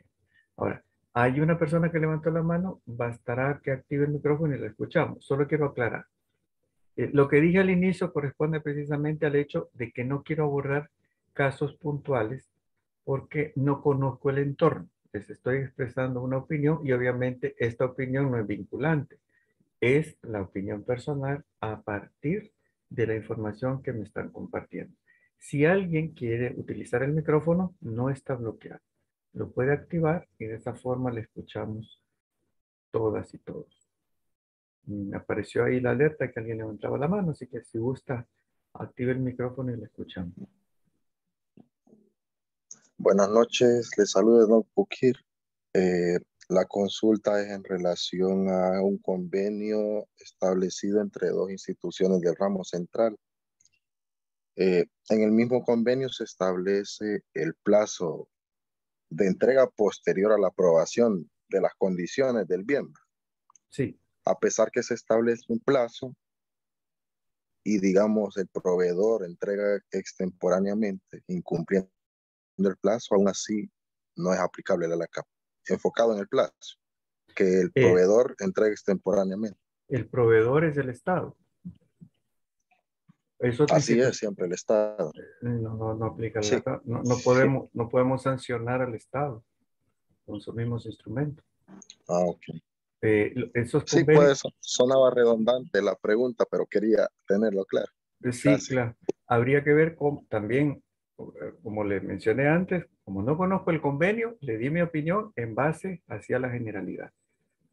A: Ahora, hay una persona que levantó la mano, bastará que active el micrófono y la escuchamos. Solo quiero aclarar. Lo que dije al inicio corresponde precisamente al hecho de que no quiero abordar casos puntuales porque no conozco el entorno. Les estoy expresando una opinión y obviamente esta opinión no es vinculante. Es la opinión personal a partir de la información que me están compartiendo. Si alguien quiere utilizar el micrófono, no está bloqueado. Lo puede activar y de esa forma le escuchamos todas y todos. Me apareció ahí la alerta que alguien levantaba la mano, así que si gusta, active el micrófono y le escuchamos.
B: Buenas noches, les saluda Don Pukir. Eh, la consulta es en relación a un convenio establecido entre dos instituciones del ramo central. En el mismo convenio se establece el plazo de entrega posterior a la aprobación de las condiciones del bien.
A: Sí.
B: A pesar que se establece un plazo y, digamos, el proveedor entrega extemporáneamente, incumpliendo el plazo, aún así no es aplicable la CAP. Enfocado en el plazo, que el
A: Eh,
B: proveedor entregue extemporáneamente.
A: el proveedor es el Estado. Es otra
B: Así es
A: institución.
B: siempre el Estado.
A: No aplica
B: Sí,
A: la, no,
B: sí.
A: no podemos sancionar al Estado con sus mismos instrumentos.
B: Ok.
A: Esos
B: Sí,
A: convenios,
B: pues sonaba redundante la pregunta, pero quería tenerlo claro.
A: sí,
B: Gracias.
A: claro, habría que ver también, como le mencioné antes, como no conozco el convenio, le di mi opinión en base hacia la generalidad.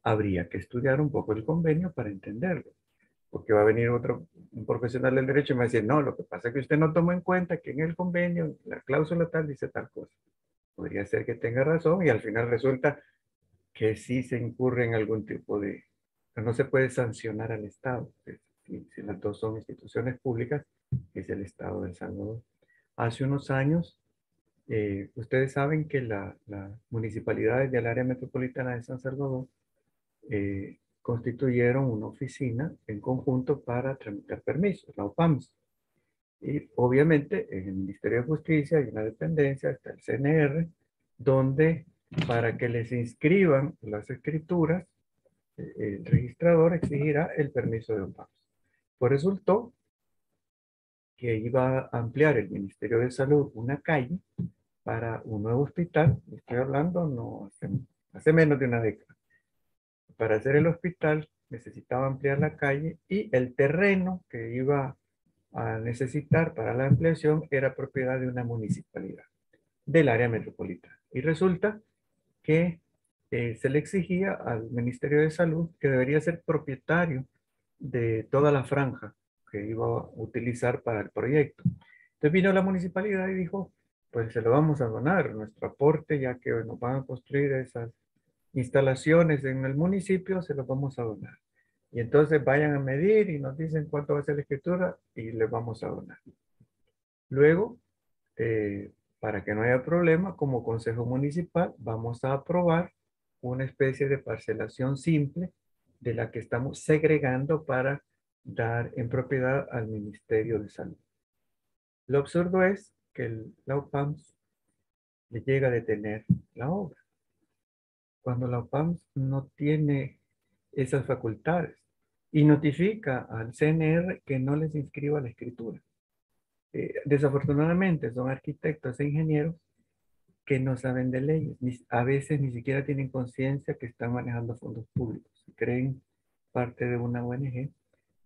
A: Habría que estudiar un poco el convenio para entenderlo, porque va a venir un profesional del derecho y me va a decir, no, lo que pasa es que usted no tomó en cuenta que en el convenio la cláusula tal dice tal cosa. Podría ser que tenga razón y al final resulta que sí se incurre en algún tipo de... No se puede sancionar al Estado. Si las dos son instituciones públicas, es el Estado de El Salvador. Hace unos años, ustedes saben que las municipalidades del área metropolitana de San Salvador constituyeron una oficina en conjunto para tramitar permisos, la OPAMS. Y obviamente en el Ministerio de Justicia hay una dependencia, está el CNR, donde para que les inscriban las escrituras, el registrador exigirá el permiso de OPAMS. Pues resultó que iba a ampliar el Ministerio de Salud una calle para un nuevo hospital, estoy hablando no hace menos de una década. Para hacer el hospital necesitaba ampliar la calle y el terreno que iba a necesitar para la ampliación era propiedad de una municipalidad del área metropolitana. Y resulta que se le exigía al Ministerio de Salud que debería ser propietario de toda la franja que iba a utilizar para el proyecto. Entonces vino la municipalidad y dijo, pues se lo vamos a donar, nuestro aporte, ya que nos van a construir esas instalaciones en el municipio, se los vamos a donar. Y entonces vayan a medir y nos dicen cuánto va a ser la escritura y les vamos a donar. Luego, eh, para que no haya problema, como Consejo Municipal vamos a aprobar una especie de parcelación simple de la que estamos segregando para dar en propiedad al Ministerio de Salud. Lo absurdo es que la OPAMS le llega a detener la obra, cuando la OPAMS no tiene esas facultades y notifica al CNR que no les inscriba la escritura. Desafortunadamente son arquitectos e ingenieros que no saben de leyes, a veces ni siquiera tienen conciencia que están manejando fondos públicos, creen parte de una ONG,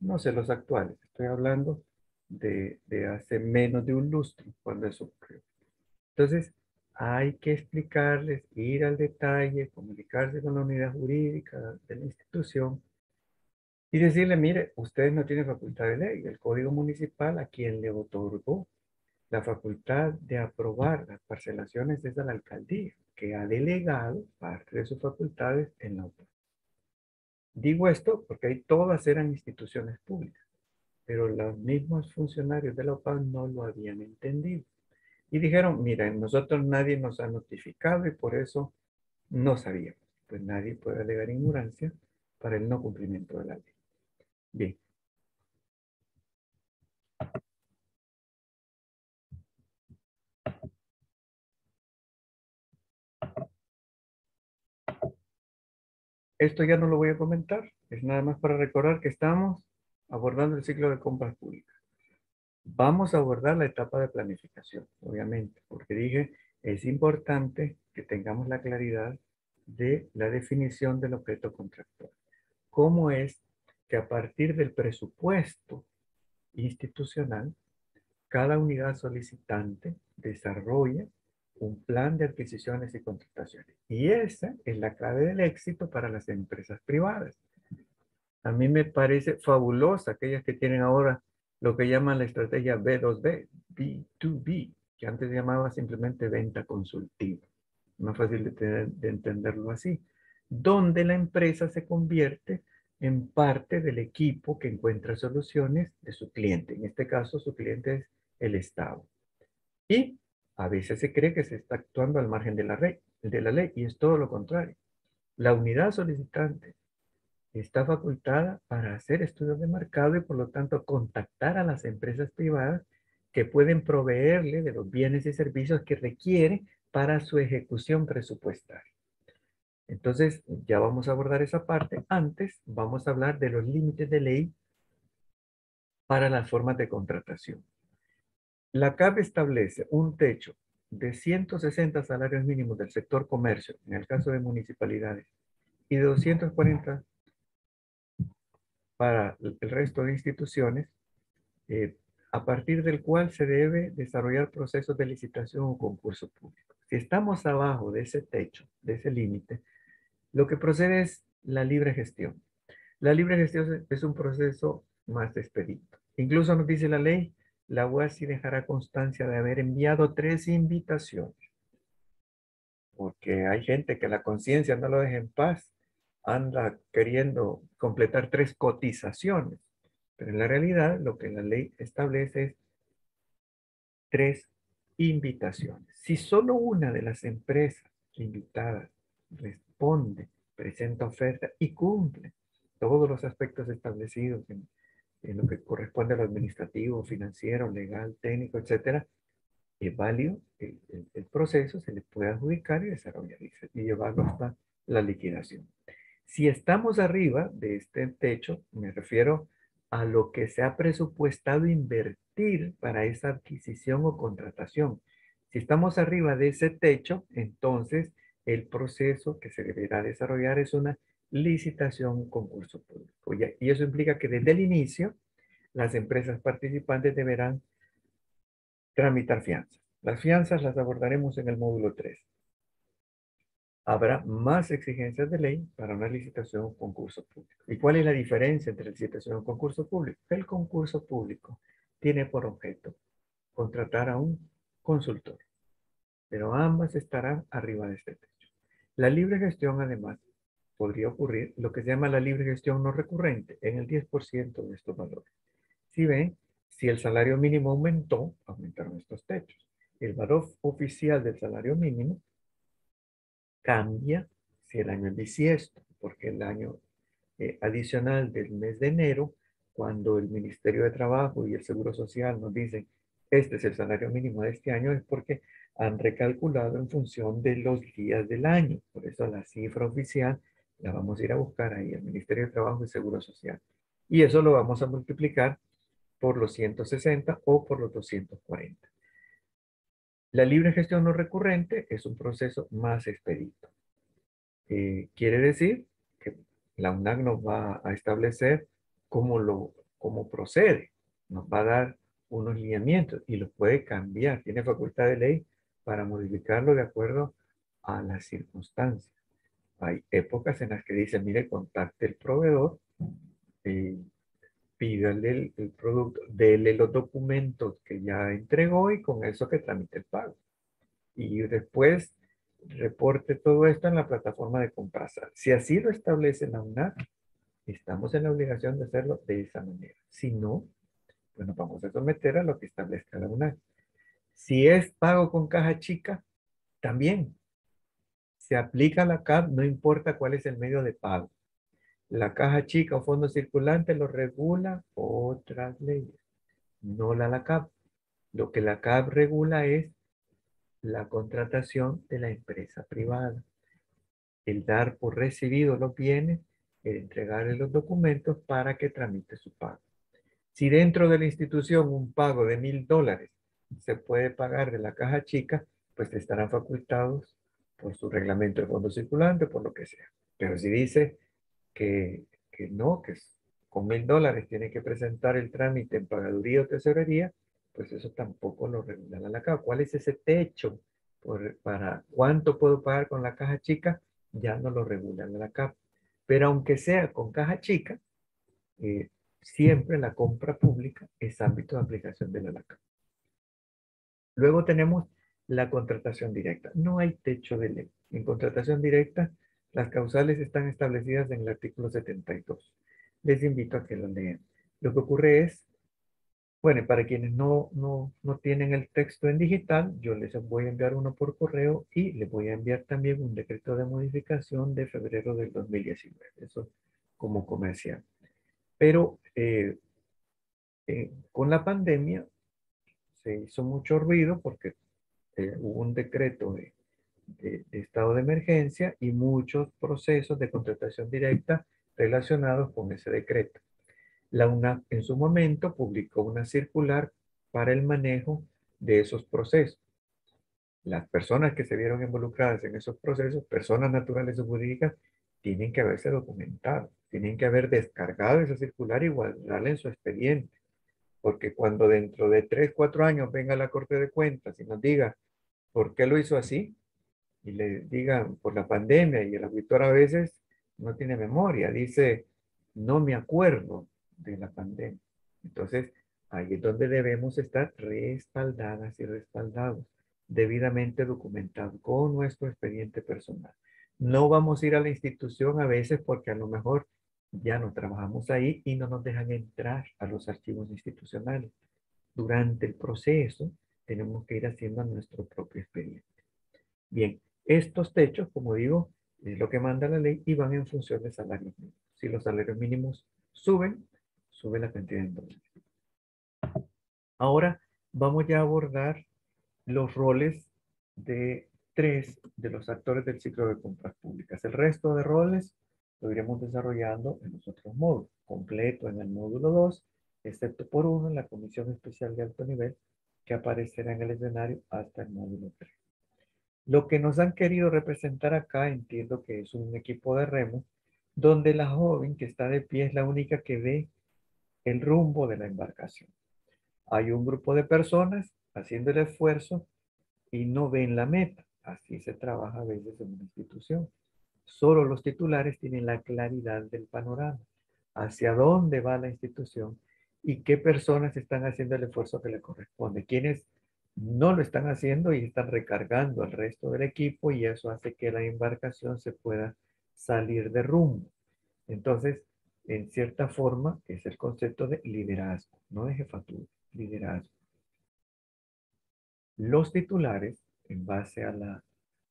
A: no sé los actuales, estoy hablando de hace menos de un lustro cuando eso ocurrió. Entonces, hay que explicarles, ir al detalle, comunicarse con la unidad jurídica de la institución y decirle, mire, ustedes no tienen facultad de ley, el Código Municipal a quien le otorgó la facultad de aprobar las parcelaciones es a la alcaldía, que ha delegado parte de sus facultades en la OPAM. Digo esto porque ahí todas eran instituciones públicas, pero los mismos funcionarios de la OPAM no lo habían entendido. Y dijeron, mira, nosotros nadie nos ha notificado y por eso no sabíamos. Pues nadie puede alegar ignorancia para el no cumplimiento de la ley. Bien. Esto ya no lo voy a comentar, es nada más para recordar que estamos abordando el ciclo de compras públicas. Vamos a abordar la etapa de planificación, obviamente, porque dije, es importante que tengamos la claridad de la definición del objeto contractual. ¿Cómo es que a partir del presupuesto institucional, cada unidad solicitante desarrolla un plan de adquisiciones y contrataciones? Y esa es la clave del éxito para las empresas privadas. A mí me parece fabulosa aquellas que tienen ahora lo que llaman la estrategia B2B, B2B, que antes se llamaba simplemente venta consultiva. Más fácil de entenderlo así. Donde la empresa se convierte en parte del equipo que encuentra soluciones de su cliente. En este caso, su cliente es el Estado. Y a veces se cree que se está actuando al margen de la ley y es todo lo contrario. La unidad solicitante está facultada para hacer estudios de mercado y por lo tanto contactar a las empresas privadas que pueden proveerle de los bienes y servicios que requiere para su ejecución presupuestaria. Entonces, ya vamos a abordar esa parte. Antes, vamos a hablar de los límites de ley para las formas de contratación. La CAP establece un techo de 160 salarios mínimos del sector comercio, en el caso de municipalidades, y de 240 para el resto de instituciones, a partir del cual se debe desarrollar procesos de licitación o concurso público. Si estamos abajo de ese techo, de ese límite, lo que procede es la libre gestión. La libre gestión es un proceso más expedito. Incluso nos dice la ley, la UASI dejará constancia de haber enviado 3 invitaciones. Porque hay gente que la conciencia no lo deja en paz, anda queriendo completar 3 cotizaciones. Pero en la realidad lo que la ley establece es 3 invitaciones. Si solo una de las empresas invitadas responde, presenta oferta y cumple todos los aspectos establecidos en lo que corresponde a lo administrativo, financiero, legal, técnico, etcétera, es válido el proceso, se le puede adjudicar y desarrollar y llevarlo hasta la liquidación. Si estamos arriba de este techo, me refiero a lo que se ha presupuestado invertir para esa adquisición o contratación. Si estamos arriba de ese techo, entonces el proceso que se deberá desarrollar es una licitación, concurso público. Y eso implica que desde el inicio las empresas participantes deberán tramitar fianzas. Las fianzas las abordaremos en el módulo 3. Habrá más exigencias de ley para una licitación o concurso público. ¿Y cuál es la diferencia entre licitación y un concurso público? El concurso público tiene por objeto contratar a un consultor, pero ambas estarán arriba de este techo. La libre gestión, además, podría ocurrir lo que se llama la libre gestión no recurrente en el 10% de estos valores. Si ven, si el salario mínimo aumentó, aumentaron estos techos. El valor oficial del salario mínimo cambia si el año es bisiesto, porque el año adicional del mes de enero, cuando el Ministerio de Trabajo y el Seguro Social nos dicen, este es el salario mínimo de este año, es porque han recalculado en función de los días del año. Por eso la cifra oficial la vamos a ir a buscar ahí, el Ministerio de Trabajo y Seguro Social. Y eso lo vamos a multiplicar por los 160 o por los 240. La libre gestión no recurrente es un proceso más expedito. Quiere decir que la UNAC nos va a establecer cómo procede, nos va a dar unos lineamientos y los puede cambiar, tiene facultad de ley para modificarlo de acuerdo a las circunstancias. Hay épocas en las que dice, mire, contacte el proveedor, eh, pídale el producto, dele los documentos que ya entregó y con eso que tramite el pago. Y después reporte todo esto en la plataforma de Comprasal. Si así lo establece la UNAC, estamos en la obligación de hacerlo de esa manera. Si no, pues nos vamos a someter a lo que establezca la UNAC. Si es pago con caja chica, también se aplica la CAP, no importa cuál es el medio de pago. La caja chica o fondo circulante lo regula otras leyes, no la CAP. Lo que la CAP regula es la contratación de la empresa privada, el dar por recibido los bienes, el entregarle los documentos para que tramite su pago. Si dentro de la institución un pago de $1,000 se puede pagar de la caja chica, pues estarán facultados por su reglamento de fondo circulante, por lo que sea. Pero si dice que no, que con $1,000 tiene que presentar el trámite en pagaduría o tesorería, pues eso tampoco lo regula la caja. ¿Cuál es ese techo para cuánto puedo pagar con la caja chica? Ya no lo regula la CAP. Pero aunque sea con caja chica, eh, siempre la compra pública es ámbito de aplicación de la LACAP. Luego tenemos la contratación directa. No hay techo de ley. En contratación directa, las causales están establecidas en el artículo 72. Les invito a que lo lean. Lo que ocurre es, bueno, para quienes no tienen el texto en digital, yo les voy a enviar uno por correo y les voy a enviar también un decreto de modificación de febrero del 2019. Eso como comercial. Pero con la pandemia se hizo mucho ruido porque hubo un decreto de estado de emergencia y muchos procesos de contratación directa relacionados con ese decreto. La UNAP en su momento publicó una circular para el manejo de esos procesos. Las personas que se vieron involucradas en esos procesos, personas naturales o jurídicas, tienen que haberse documentado, tienen que haber descargado esa circular y guardarla en su expediente. Porque cuando dentro de 3, 4 años venga la Corte de Cuentas y nos diga por qué lo hizo así, y le digan por la pandemia, y el auditor a veces no tiene memoria, dice, no me acuerdo de la pandemia. Entonces, ahí es donde debemos estar respaldadas y respaldados, debidamente documentados con nuestro expediente personal. No vamos a ir a la institución a veces porque a lo mejor ya no trabajamos ahí y no nos dejan entrar a los archivos institucionales. Durante el proceso tenemos que ir haciendo nuestro propio expediente. Bien, estos techos, como digo, es lo que manda la ley y van en función de salarios mínimos. Si los salarios mínimos suben, sube la cantidad de dólares. Ahora vamos ya a abordar los roles de 3 de los actores del ciclo de compras públicas. El resto de roles lo iremos desarrollando en los otros módulos, completo en el módulo 2, excepto por uno en la Comisión Especial de Alto Nivel, que aparecerá en el escenario hasta el módulo 3. Lo que nos han querido representar acá, entiendo que es un equipo de remo, donde la joven que está de pie es la única que ve el rumbo de la embarcación. Hay un grupo de personas haciendo el esfuerzo y no ven la meta. Así se trabaja a veces en una institución. Solo los titulares tienen la claridad del panorama, hacia dónde va la institución y qué personas están haciendo el esfuerzo que le corresponde. Quienes no lo están haciendo y están recargando al resto del equipo y eso hace que la embarcación se pueda salir de rumbo. Entonces, en cierta forma, es el concepto de liderazgo, no de jefatura, liderazgo. Los titulares, en base a la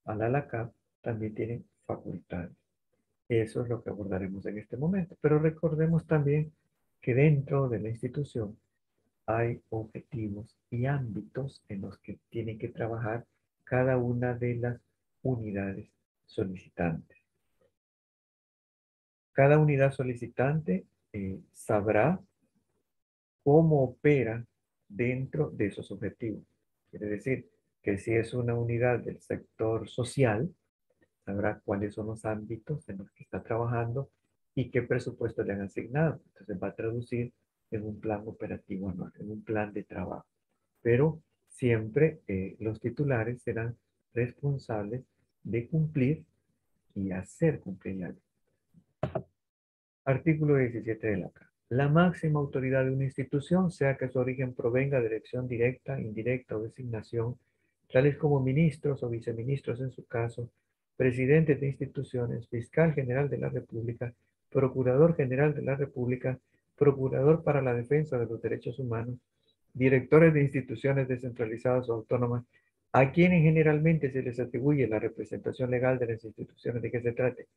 A: LACAP, también tienen facultades. Eso es lo que abordaremos en este momento. Pero recordemos también que dentro de la institución hay objetivos y ámbitos en los que tiene que trabajar cada una de las unidades solicitantes. Cada unidad solicitante sabrá cómo opera dentro de esos objetivos. Quiere decir que si es una unidad del sector social, sabrá cuáles son los ámbitos en los que está trabajando y qué presupuesto le han asignado. Entonces va a traducir en un plan operativo anual, en un plan de trabajo. Pero siempre los titulares serán responsables de cumplir y hacer cumplir la ley. Artículo 17 de la Carta. La máxima autoridad de una institución, sea que su origen provenga de elección directa, indirecta o designación, tales como ministros o viceministros en su caso, presidentes de instituciones, fiscal general de la República, procurador general de la República, procurador para la defensa de los derechos humanos, directores de instituciones descentralizadas o autónomas, a quienes generalmente se les atribuye la representación legal de las instituciones de que se trate,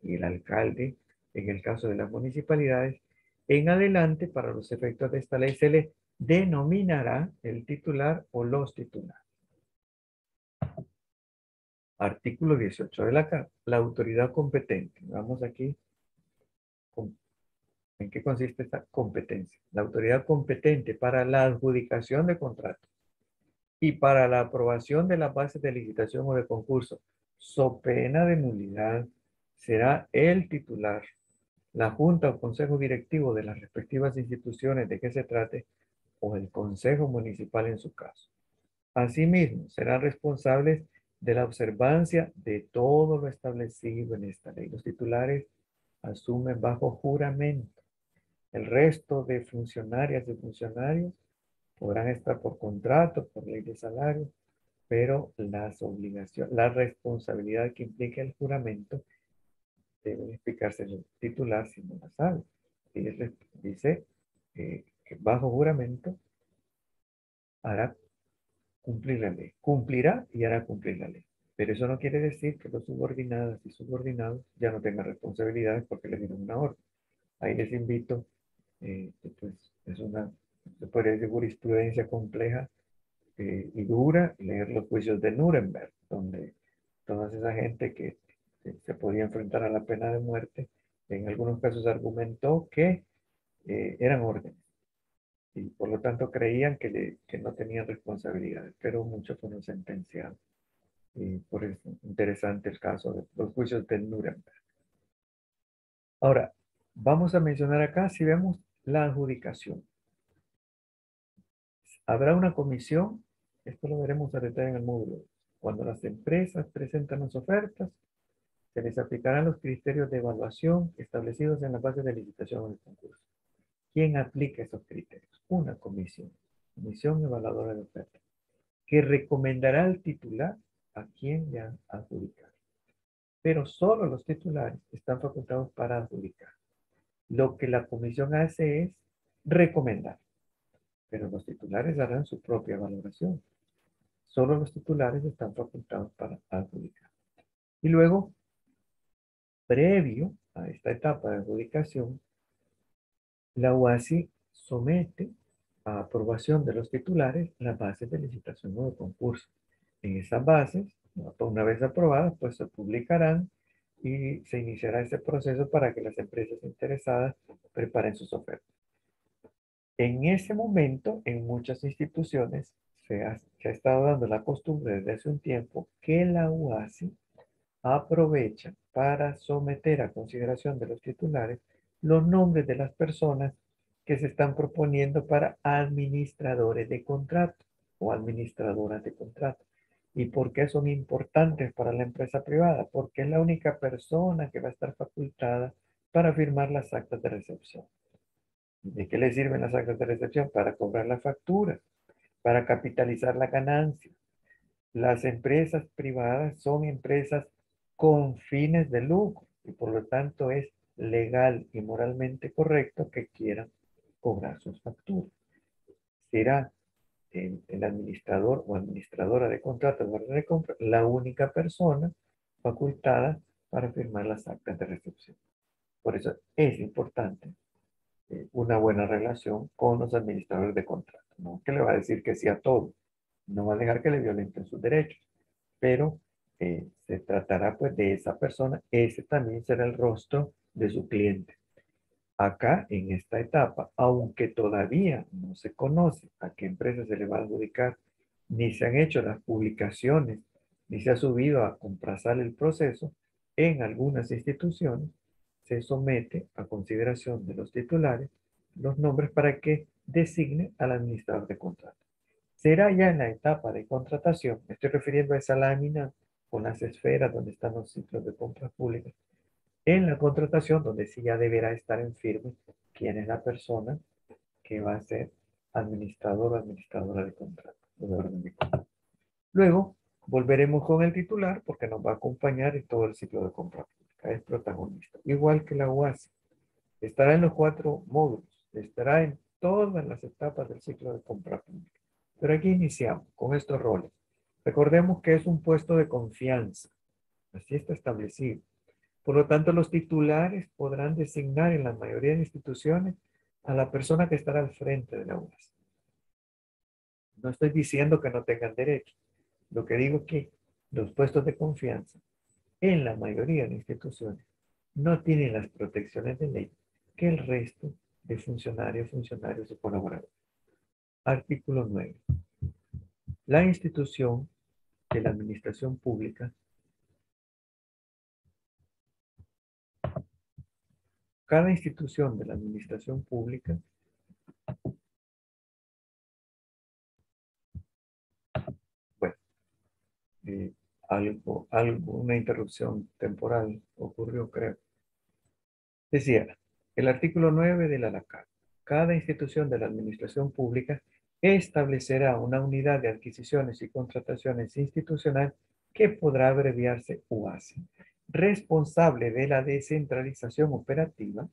A: y el alcalde, en el caso de las municipalidades, en adelante, para los efectos de esta ley, se le denominará el titular o los titulares. Artículo 18 de la Carta. La autoridad competente. Vamos aquí. ¿En qué consiste esta competencia? La autoridad competente para la adjudicación de contratos y para la aprobación de las bases de licitación o de concurso, so pena de nulidad, será el titular, la junta o consejo directivo de las respectivas instituciones de que se trate o el consejo municipal en su caso. Asimismo, serán responsables de la observancia de todo lo establecido en esta ley. Los titulares asumen bajo juramento. El resto de funcionarias y funcionarios podrán estar por contrato, por ley de salario, pero las obligaciones, la responsabilidad que implica el juramento debe explicarse el titular si no la sabe. Dice que bajo juramento hará cumplir la ley. Cumplirá y hará cumplir la ley. Pero eso no quiere decir que los subordinados y subordinados ya no tengan responsabilidades porque les dieron una orden. Ahí les invito, pues es una, se podría decir, jurisprudencia compleja y dura, leer los juicios de Nuremberg, donde toda esa gente que se podía enfrentar a la pena de muerte, en algunos casos argumentó que eran órdenes y por lo tanto creían que no tenían responsabilidades, pero muchos fueron sentenciados. Y por eso interesante el caso de los juicios de Nuremberg. Ahora, vamos a mencionar acá, si vemos la adjudicación. Habrá una comisión, esto lo veremos a detalle en el módulo. Cuando las empresas presentan las ofertas, se les aplicarán los criterios de evaluación establecidos en la base de licitación del concurso. ¿Quién aplica esos criterios? Una comisión evaluadora de ofertas, que recomendará al titular a quién le adjudicar. Pero solo los titulares están facultados para adjudicar. Lo que la comisión hace es recomendar, pero los titulares harán su propia valoración. Solo los titulares están facultados para adjudicar. Y luego, previo a esta etapa de adjudicación, la UASI somete a aprobación de los titulares las bases de licitación o de concurso. En esas bases, una vez aprobadas, pues se publicarán y se iniciará ese proceso para que las empresas interesadas preparen sus ofertas. En ese momento, en muchas instituciones, se ha estado dando la costumbre desde hace un tiempo que la UASI aprovecha para someter a consideración de los titulares los nombres de las personas que se están proponiendo para administradores de contrato o administradoras de contrato. ¿Y por qué son importantes para la empresa privada? Porque es la única persona que va a estar facultada para firmar las actas de recepción. ¿De qué le sirven las actas de recepción? Para cobrar la factura, para capitalizar la ganancia. Las empresas privadas son empresas con fines de lucro y por lo tanto es legal y moralmente correcto que quieran cobrar sus facturas. Será el administrador o administradora de contratos de orden de compra la única persona facultada para firmar las actas de recepción. Por eso es importante una buena relación con los administradores de contratos. No que le va a decir que sí a todo, no va a dejar que le violenten sus derechos, pero se tratará pues de esa persona, ese también será el rostro de su cliente. Acá, en esta etapa, aunque todavía no se conoce a qué empresa se le va a adjudicar, ni se han hecho las publicaciones, ni se ha subido a comprazar el proceso, en algunas instituciones se somete a consideración de los titulares los nombres para que designe al administrador de contrato. Será ya en la etapa de contratación, me estoy refiriendo a esa lámina con las esferas donde están los ciclos de compras públicas, en la contratación donde sí ya deberá estar en firme quién es la persona que va a ser administrador o administradora de contrato, de orden de contrato. Luego, volveremos con el titular porque nos va a acompañar en todo el ciclo de compra pública, es protagonista. Igual que la UASI, estará en los 4 módulos, estará en todas las etapas del ciclo de compra pública. Pero aquí iniciamos con estos roles. Recordemos que es un puesto de confianza, así está establecido. Por lo tanto, los titulares podrán designar en la mayoría de instituciones a la persona que estará al frente de la UAS. No estoy diciendo que no tengan derecho. Lo que digo es que los puestos de confianza en la mayoría de instituciones no tienen las protecciones de ley que el resto de funcionarios y colaboradores. Artículo 9. La institución de la administración pública, cada institución de la administración pública una interrupción temporal ocurrió, creo. Decía, el artículo 9 de la LACAP. Cada institución de la administración pública establecerá una unidad de adquisiciones y contrataciones institucional que podrá abreviarse UASI, responsable de la descentralización operativa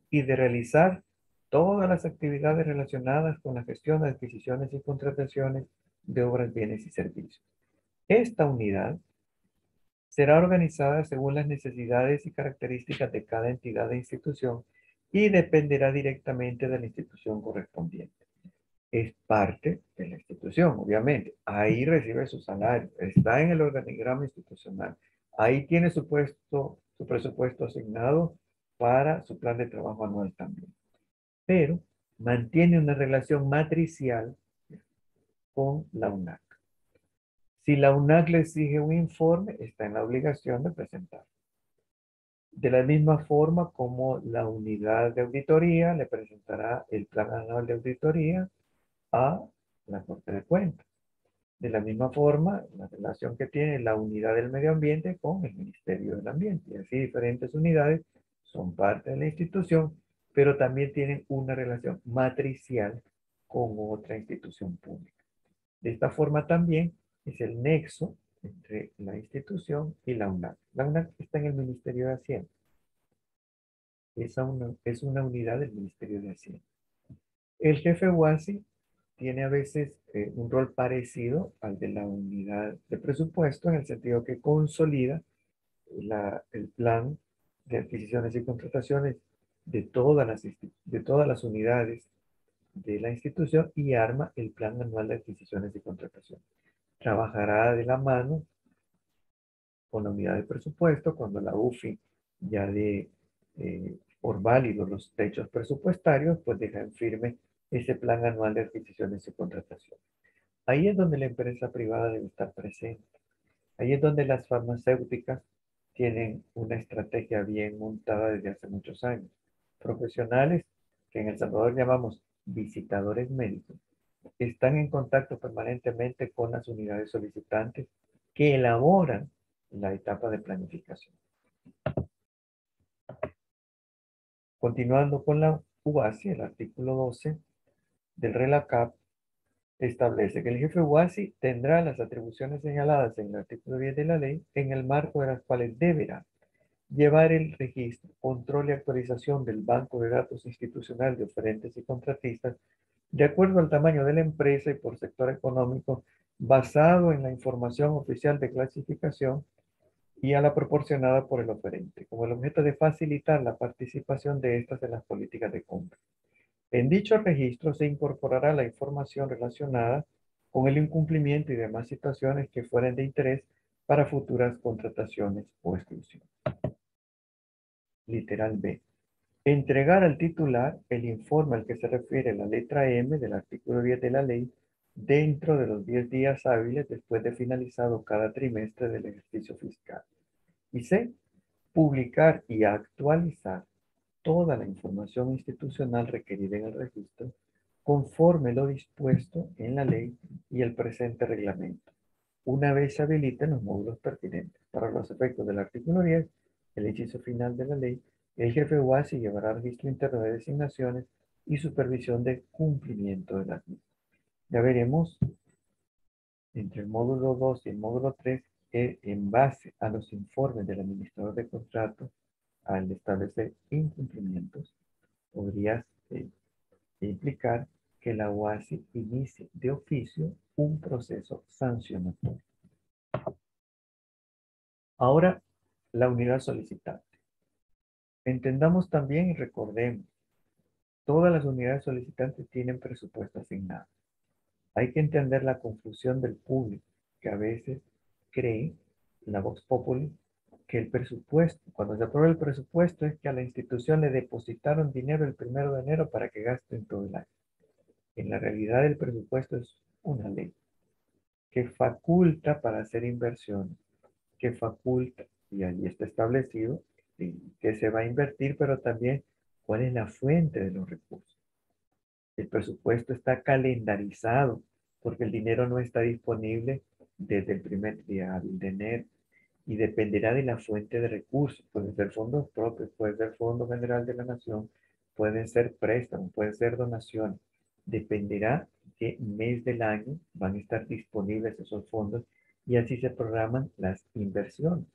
A: y de realizar todas las actividades relacionadas con la gestión de adquisiciones y contrataciones de obras, bienes y servicios. Esta unidad será organizada según las necesidades y características de cada entidad e institución y dependerá directamente de la institución correspondiente. Es parte de la institución, obviamente. Ahí recibe su salario, está en el organigrama institucional. Ahí tiene su presupuesto asignado para su plan de trabajo anual también. Pero mantiene una relación matricial con la UNAC. Si la UNAC le exige un informe, está en la obligación de presentarlo. De la misma forma como la unidad de auditoría le presentará el plan anual de auditoría a la Corte de Cuentas. De la misma forma, la relación que tiene la unidad del medio ambiente con el Ministerio del Ambiente. Y así diferentes unidades son parte de la institución, pero también tienen una relación matricial con otra institución pública. De esta forma también es el nexo entre la institución y la UNAC. La UNAC está en el Ministerio de Hacienda. Es una unidad del Ministerio de Hacienda. El jefe UASI tiene a veces un rol parecido al de la unidad de presupuesto en el sentido que consolida el plan de adquisiciones y contrataciones de todas las unidades de la institución y arma el plan anual de adquisiciones y contrataciones. Trabajará de la mano con la unidad de presupuesto cuando la UFI ya dé por válidos los techos presupuestarios, pues deja en firme ese plan anual de adquisiciones y contrataciones. Ahí es donde la empresa privada debe estar presente. Ahí es donde las farmacéuticas tienen una estrategia bien montada desde hace muchos años. Profesionales que en El Salvador llamamos visitadores médicos, están en contacto permanentemente con las unidades solicitantes que elaboran la etapa de planificación. Continuando con la UASI, el artículo 12 del RELACAP establece que el jefe UASI tendrá las atribuciones señaladas en el artículo 10 de la ley, en el marco de las cuales deberá llevar el registro, control y actualización del banco de datos institucional de oferentes y contratistas de acuerdo al tamaño de la empresa y por sector económico, basado en la información oficial de clasificación y a la proporcionada por el oferente, con el objeto de facilitar la participación de estas en las políticas de compra. En dicho registro se incorporará la información relacionada con el incumplimiento y demás situaciones que fueren de interés para futuras contrataciones o exclusiones. Literal B. Entregar al titular el informe al que se refiere la letra M del artículo 10 de la ley dentro de los 10 días hábiles después de finalizado cada trimestre del ejercicio fiscal. Y C. Publicar y actualizar toda la información institucional requerida en el registro conforme lo dispuesto en la ley y el presente reglamento, una vez se habiliten los módulos pertinentes. Para los efectos del artículo 10, el inciso final de la ley, el jefe UASI llevará registro interno de designaciones y supervisión de cumplimiento de las mismas. Ya veremos entre el módulo 2 y el módulo 3 que en base a los informes del administrador de contratos, al establecer incumplimientos, podría implicar que la UASI inicie de oficio un proceso sancionatorio. Ahora, la unidad solicitante. Entendamos también y recordemos, todas las unidades solicitantes tienen presupuesto asignado. Hay que entender la confusión del público, que a veces cree, la Vox Populi, que el presupuesto, cuando se aprueba el presupuesto, es que a la institución le depositaron dinero el 1 de enero para que gaste en todo el año. En la realidad, el presupuesto es una ley que faculta para hacer inversiones, que faculta, y allí está establecido, que se va a invertir, pero también cuál es la fuente de los recursos. El presupuesto está calendarizado porque el dinero no está disponible desde el primer día hábil de enero y dependerá de la fuente de recursos. Pueden ser fondos propios, puede ser Fondo General de la Nación, pueden ser préstamos, pueden ser donaciones. Dependerá qué mes del año van a estar disponibles esos fondos y así se programan las inversiones.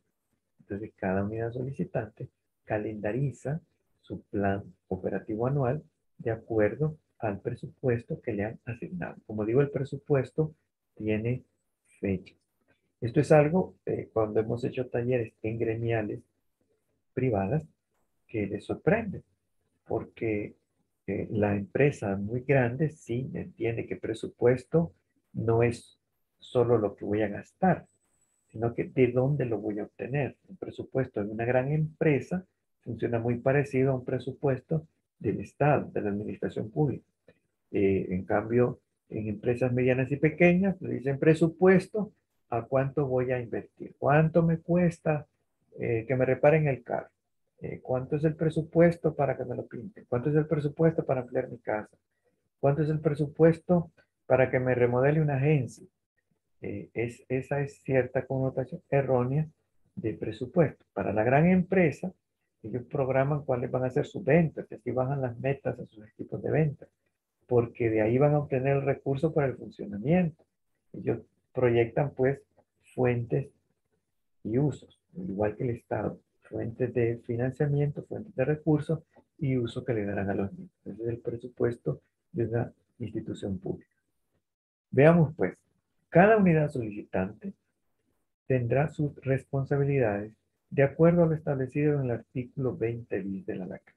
A: Entonces, cada unidad solicitante calendariza su plan operativo anual de acuerdo al presupuesto que le han asignado. Como digo, el presupuesto tiene fechas. Esto es algo, cuando hemos hecho talleres en gremiales privadas, que les sorprende, porque la empresa muy grande sí entiende que presupuesto no es solo lo que voy a gastar, sino que de dónde lo voy a obtener. Un presupuesto de una gran empresa funciona muy parecido a un presupuesto del Estado, de la administración pública. En cambio, en empresas medianas y pequeñas, le dicen presupuesto, ¿a cuánto voy a invertir? ¿Cuánto me cuesta que me reparen el carro? ¿Cuánto es el presupuesto para que me lo pinten? ¿Cuánto es el presupuesto para ampliar mi casa? ¿Cuánto es el presupuesto para que me remodele una agencia? Esa es cierta connotación errónea de presupuesto. Para la gran empresa, ellos programan cuáles van a ser sus ventas, y así bajan las metas a sus equipos de ventas, porque de ahí van a obtener el recurso para el funcionamiento. Ellos proyectan pues fuentes y usos, igual que el Estado, fuentes de financiamiento, fuentes de recursos y uso que le darán a los niños. Ese es el presupuesto de una institución pública. Veamos pues, cada unidad solicitante tendrá sus responsabilidades de acuerdo a lo establecido en el artículo 20 bis de la LAC.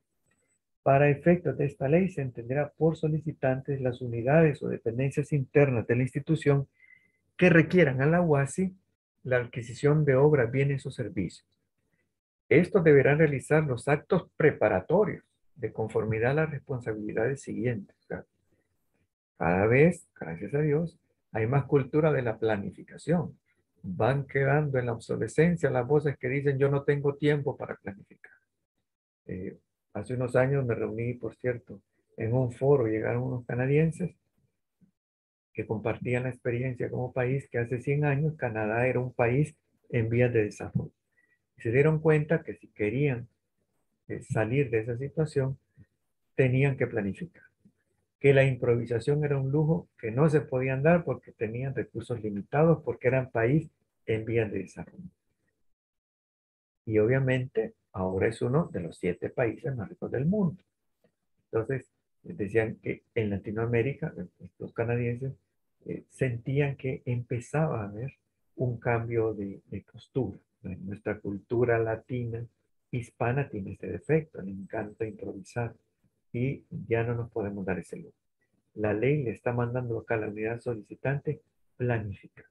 A: Para efectos de esta ley se entenderá por solicitantes las unidades o dependencias internas de la institución que requieran a la UASI la adquisición de obras, bienes o servicios. Estos deberán realizar los actos preparatorios de conformidad a las responsabilidades siguientes. O sea, cada vez, gracias a Dios, hay más cultura de la planificación. Van quedando en la obsolescencia las voces que dicen yo no tengo tiempo para planificar. Eh, Hace unos años me reuní, por cierto, en un foro, llegaron unos canadienses que compartían la experiencia como país que hace 100 años Canadá era un país en vías de desarrollo. Y se dieron cuenta que si querían salir de esa situación, tenían que planificar. Que la improvisación era un lujo que no se podían dar porque tenían recursos limitados, porque eran país en vías de desarrollo. Y obviamente ahora es uno de los 7 países más ricos del mundo. Entonces, Decían que en Latinoamérica, los canadienses, sentían que empezaba a haber un cambio de postura. Nuestra cultura latina, hispana, tiene este defecto, le encanta improvisar y ya no nos podemos dar ese lujo. La ley le está mandando acá a la unidad solicitante planificar.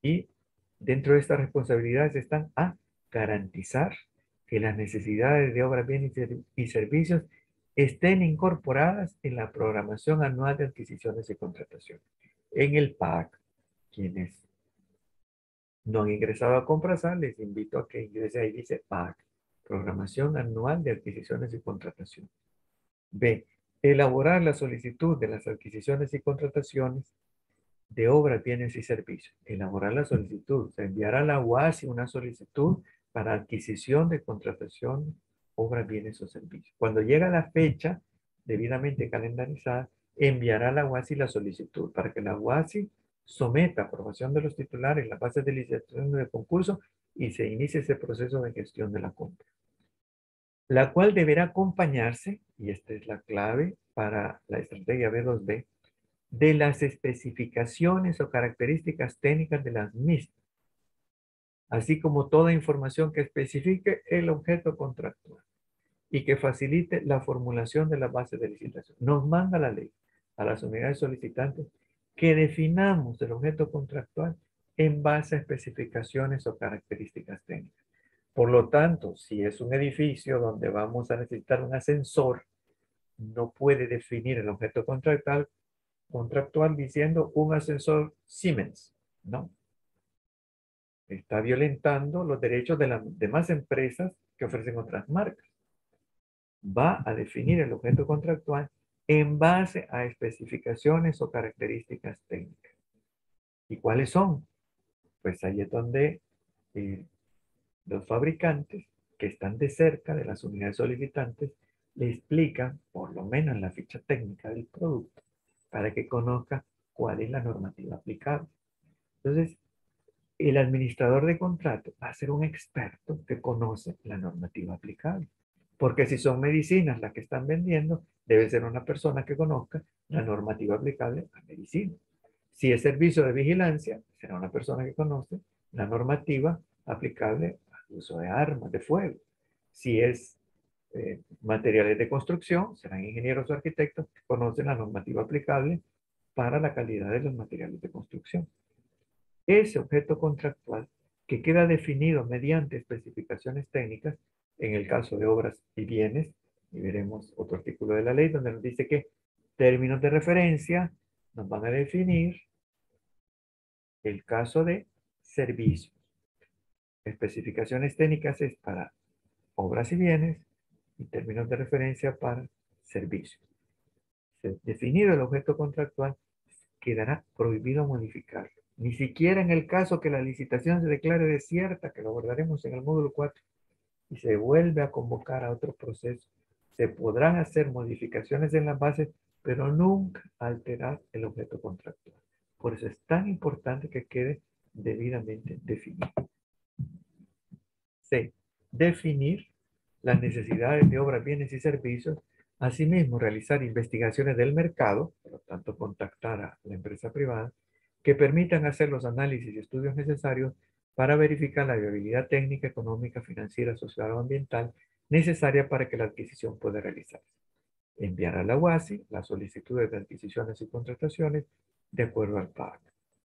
A: Y dentro de estas responsabilidades están a garantizar que las necesidades de obras, bienes y servicios estén incorporadas en la programación anual de adquisiciones y contrataciones. En el PAC, quienes no han ingresado a Comprasal, les invito a que ingrese ahí, dice PAC, Programación Anual de Adquisiciones y Contrataciones. B, elaborar la solicitud de las adquisiciones y contrataciones de obras, bienes y servicios. Elaborar la solicitud. Se enviará a la UASI una solicitud para adquisición de contratación, obras, bienes o servicios. Cuando llega la fecha debidamente calendarizada, enviará a la UASI la solicitud para que la UASI someta a aprobación de los titulares las bases de licitación de concurso y se inicie ese proceso de gestión de la compra, la cual deberá acompañarse, y esta es la clave para la estrategia B2B, de las especificaciones o características técnicas de las mismas, así como toda información que especifique el objeto contractual y que facilite la formulación de las bases de licitación. Nos manda la ley a las unidades solicitantes que definamos el objeto contractual en base a especificaciones o características técnicas. Por lo tanto, si es un edificio donde vamos a necesitar un ascensor, no puede definir el objeto contractual diciendo un ascensor Siemens, ¿no? Está violentando los derechos de las demás empresas que ofrecen otras marcas. Va a definir el objeto contractual en base a especificaciones o características técnicas. ¿Y cuáles son? Pues ahí es donde los fabricantes que están de cerca de las unidades solicitantes le explican, por lo menos en la ficha técnica del producto, para que conozca cuál es la normativa aplicable. Entonces, el administrador de contrato va a ser un experto que conoce la normativa aplicable. Porque si son medicinas las que están vendiendo, debe ser una persona que conozca la normativa aplicable a medicina. Si es servicio de vigilancia, será una persona que conoce la normativa aplicable al uso de armas de fuego. Si es materiales de construcción, serán ingenieros o arquitectos que conocen la normativa aplicable para la calidad de los materiales de construcción. Ese objeto contractual que queda definido mediante especificaciones técnicas, en el caso de obras y bienes, y veremos otro artículo de la ley donde nos dice que términos de referencia nos van a definir el caso de servicios. Especificaciones técnicas es para obras y bienes y términos de referencia para servicios. Definido el objeto contractual, quedará prohibido modificarlo. Ni siquiera en el caso que la licitación se declare desierta, que lo abordaremos en el módulo 4, y se vuelve a convocar a otro proceso, se podrán hacer modificaciones en las bases, pero nunca alterar el objeto contractual. Por eso es tan importante que quede debidamente definido. C. Definir las necesidades de obras, bienes y servicios. Asimismo, realizar investigaciones del mercado, por lo tanto, contactar a la empresa privada, que permitan hacer los análisis y estudios necesarios para verificar la viabilidad técnica, económica, financiera, social o ambiental necesaria para que la adquisición pueda realizarse. Enviar a la UASI las solicitudes de adquisiciones y contrataciones de acuerdo al PAC.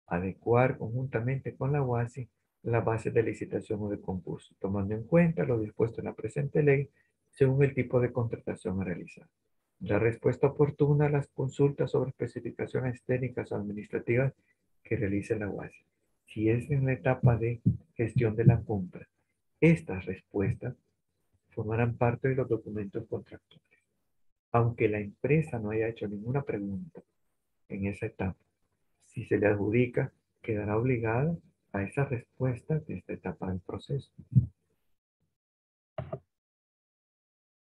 A: Adecuar conjuntamente con la UASI la base de licitación o de concurso, tomando en cuenta lo dispuesto en la presente ley según el tipo de contratación a realizar. La respuesta oportuna a las consultas sobre especificaciones técnicas o administrativas que realice la UASI. Si es en la etapa de gestión de la compra, estas respuestas formarán parte de los documentos contractuales. Aunque la empresa no haya hecho ninguna pregunta en esa etapa, si se le adjudica, quedará obligada a esa respuesta de esta etapa del proceso.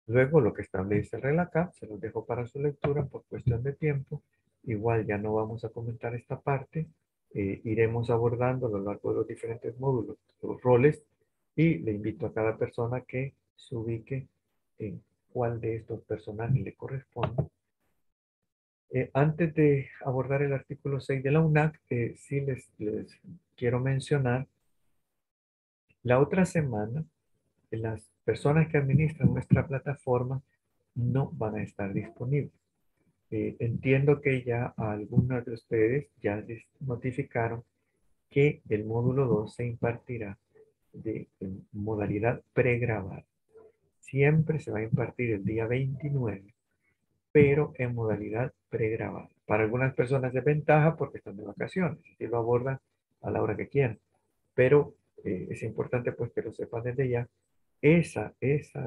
A: Luego, lo que establece el RELACAP, se los dejo para su lectura por cuestión de tiempo. Igual ya no vamos a comentar esta parte. Iremos abordando a lo largo de los diferentes módulos, los roles, y le invito a cada persona que se ubique en cuál de estos personajes le corresponde. Antes de abordar el artículo 6 de la UNAC, sí les quiero mencionar, la otra semana, las personas que administran nuestra plataforma no van a estar disponibles. Entiendo que ya a algunos de ustedes ya les notificaron que el módulo 2 se impartirá en modalidad pregrabada. Siempre se va a impartir el día 29, pero en modalidad pregrabada. Para algunas personas es ventaja porque están de vacaciones y lo abordan a la hora que quieran. Pero es importante pues que lo sepan desde ya. Esa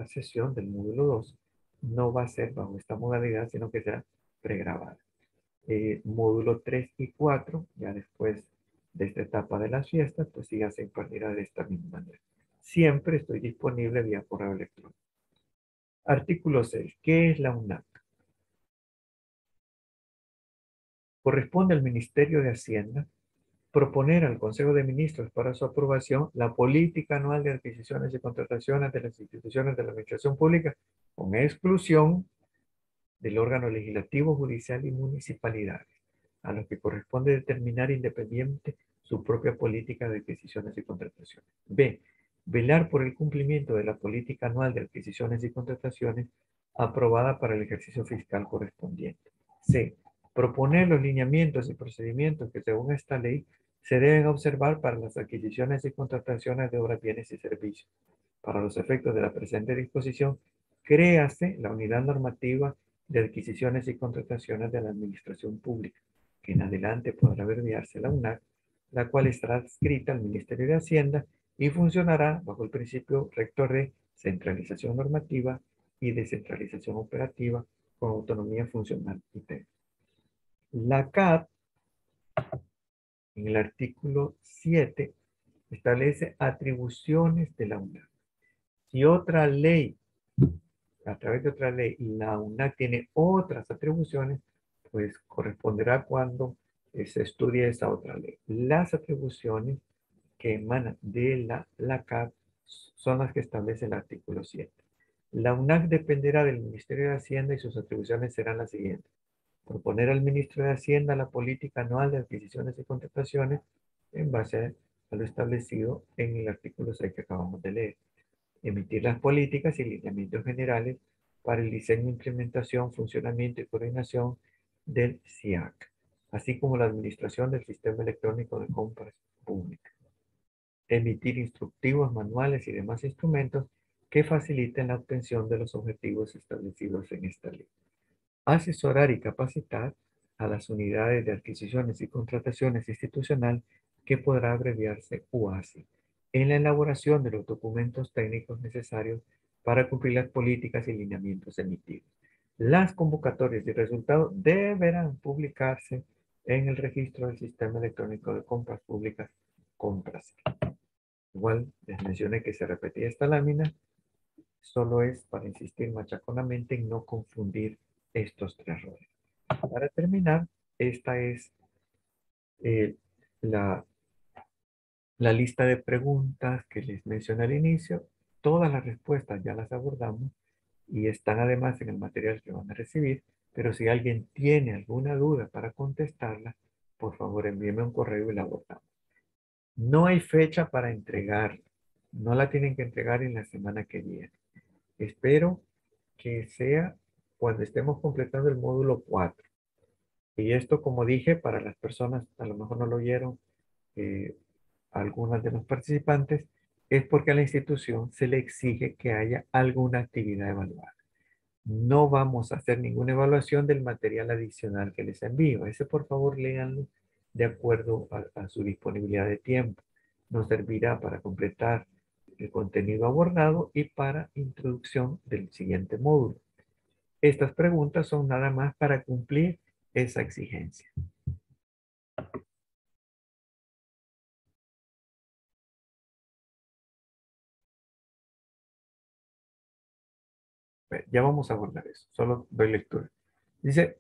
A: sesión del módulo 2 no va a ser bajo esta modalidad, sino que será pregrabada. Módulo 3 y 4, ya después de esta etapa de las fiestas, pues sí ya se impartirá de esta misma manera. Siempre estoy disponible vía correo electrónico. Artículo 6. ¿Qué es la UNAC? Corresponde al Ministerio de Hacienda proponer al Consejo de Ministros para su aprobación la política anual de adquisiciones y contrataciones de las instituciones de la administración pública, con exclusión del órgano legislativo, judicial y municipalidades, a los que corresponde determinar independiente su propia política de adquisiciones y contrataciones. B. Velar por el cumplimiento de la política anual de adquisiciones y contrataciones aprobada para el ejercicio fiscal correspondiente. C. Proponer los lineamientos y procedimientos que según esta ley se deben observar para las adquisiciones y contrataciones de obras, bienes y servicios. Para los efectos de la presente disposición, créase la unidad normativa de adquisiciones y contrataciones de la administración pública, que en adelante podrá abreviarse la UNAC, la cual estará adscrita al Ministerio de Hacienda y funcionará bajo el principio rector de centralización normativa y descentralización operativa con autonomía funcional y técnica. La CAP, en el artículo 7, establece atribuciones de la UNAC. Si otra ley, a través de otra ley, la UNAC tiene otras atribuciones, pues corresponderá cuando se estudie esa otra ley. Las atribuciones que emanan de la CAP son las que establece el artículo 7. La UNAC dependerá del Ministerio de Hacienda y sus atribuciones serán las siguientes: proponer al ministro de Hacienda la política anual de adquisiciones y contrataciones en base a lo establecido en el artículo 6 que acabamos de leer. Emitir las políticas y lineamientos generales para el diseño, implementación, funcionamiento y coordinación del SIAC, así como la administración del sistema electrónico de compras públicas. Emitir instructivos, manuales y demás instrumentos que faciliten la obtención de los objetivos establecidos en esta ley. Asesorar y capacitar a las unidades de adquisiciones y contrataciones institucional, que podrá abreviarse UASI, en la elaboración de los documentos técnicos necesarios para cumplir las políticas y lineamientos emitidos. Las convocatorias y resultados deberán publicarse en el registro del Sistema Electrónico de Compras Públicas, Compras. Igual les mencioné que se repetía esta lámina, solo es para insistir machaconamente en no confundir estos tres roles. Para terminar, esta es eh, la, la lista de preguntas que les mencioné al inicio. Todas las respuestas ya las abordamos y están además en el material que van a recibir, pero si alguien tiene alguna duda para contestarla, por favor envíeme un correo y la abordamos. No hay fecha para entregarla. No la tienen que entregar en la semana que viene. Espero que sea cuando estemos completando el módulo 4. Y esto, como dije, para las personas, a lo mejor no lo oyeron, eh, algunas de los participantes, es porque a la institución se le exige que haya alguna actividad evaluada. No vamos a hacer ninguna evaluación del material adicional que les envío. Ese, por favor, léanlo de acuerdo a su disponibilidad de tiempo. Nos servirá para completar el contenido abordado y para introducción del siguiente módulo. Estas preguntas son nada más para cumplir esa exigencia. Ya vamos a abordar eso, solo doy lectura. Dice,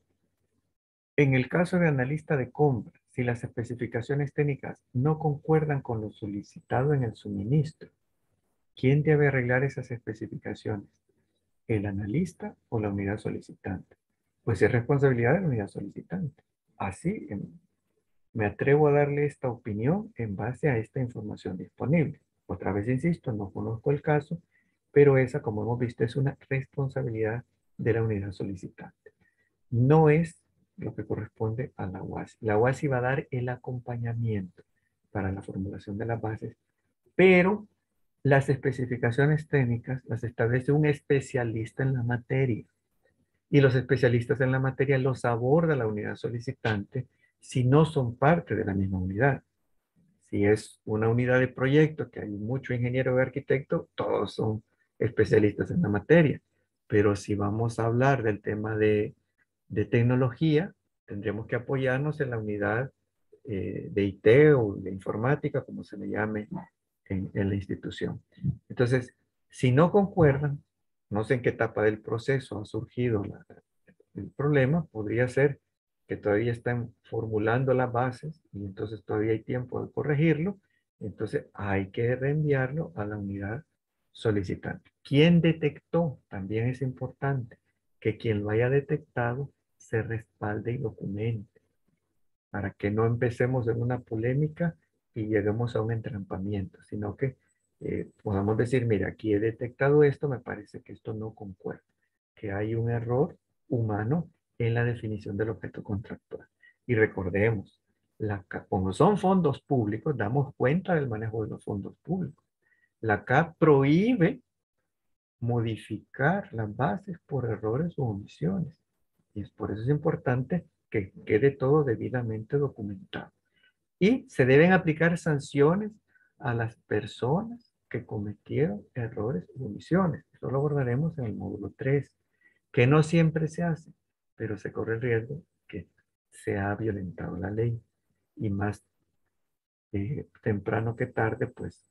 A: en el caso de analista de compra, si las especificaciones técnicas no concuerdan con lo solicitado en el suministro, ¿quién debe arreglar esas especificaciones? ¿El analista o la unidad solicitante? Pues es responsabilidad de la unidad solicitante. Así, me atrevo a darle esta opinión en base a esta información disponible. Otra vez insisto, no conozco el caso, pero esa, como hemos visto, es una responsabilidad de la unidad solicitante. No es lo que corresponde a la UASI. La UASI va a dar el acompañamiento para la formulación de las bases, pero las especificaciones técnicas las establece un especialista en la materia y los especialistas en la materia los aborda la unidad solicitante si no son parte de la misma unidad. Si es una unidad de proyecto que hay mucho ingeniero y arquitecto, todos son especialistas en la materia. Pero si vamos a hablar del tema de tecnología, tendremos que apoyarnos en la unidad de IT o de informática, como se le llame en la institución. Entonces, si no concuerdan, no sé en qué etapa del proceso ha surgido el problema, podría ser que todavía están formulando las bases y entonces todavía hay tiempo de corregirlo, entonces hay que reenviarlo a la unidad solicitante. ¿Quién detectó? También es importante que quien lo haya detectado se respalde y documente para que no empecemos en una polémica y lleguemos a un entrampamiento, sino que podamos decir, mira, aquí he detectado esto, me parece que esto no concuerda, que hay un error humano en la definición del objeto contractual. Y recordemos, como son fondos públicos, damos cuenta del manejo de los fondos públicos. La CAP prohíbe modificar las bases por errores o omisiones. Y es por eso es importante que quede todo debidamente documentado. Y se deben aplicar sanciones a las personas que cometieron errores o omisiones. Eso lo abordaremos en el módulo 3, que no siempre se hace, pero se corre el riesgo que se ha violentado la ley. Y más temprano que tarde, pues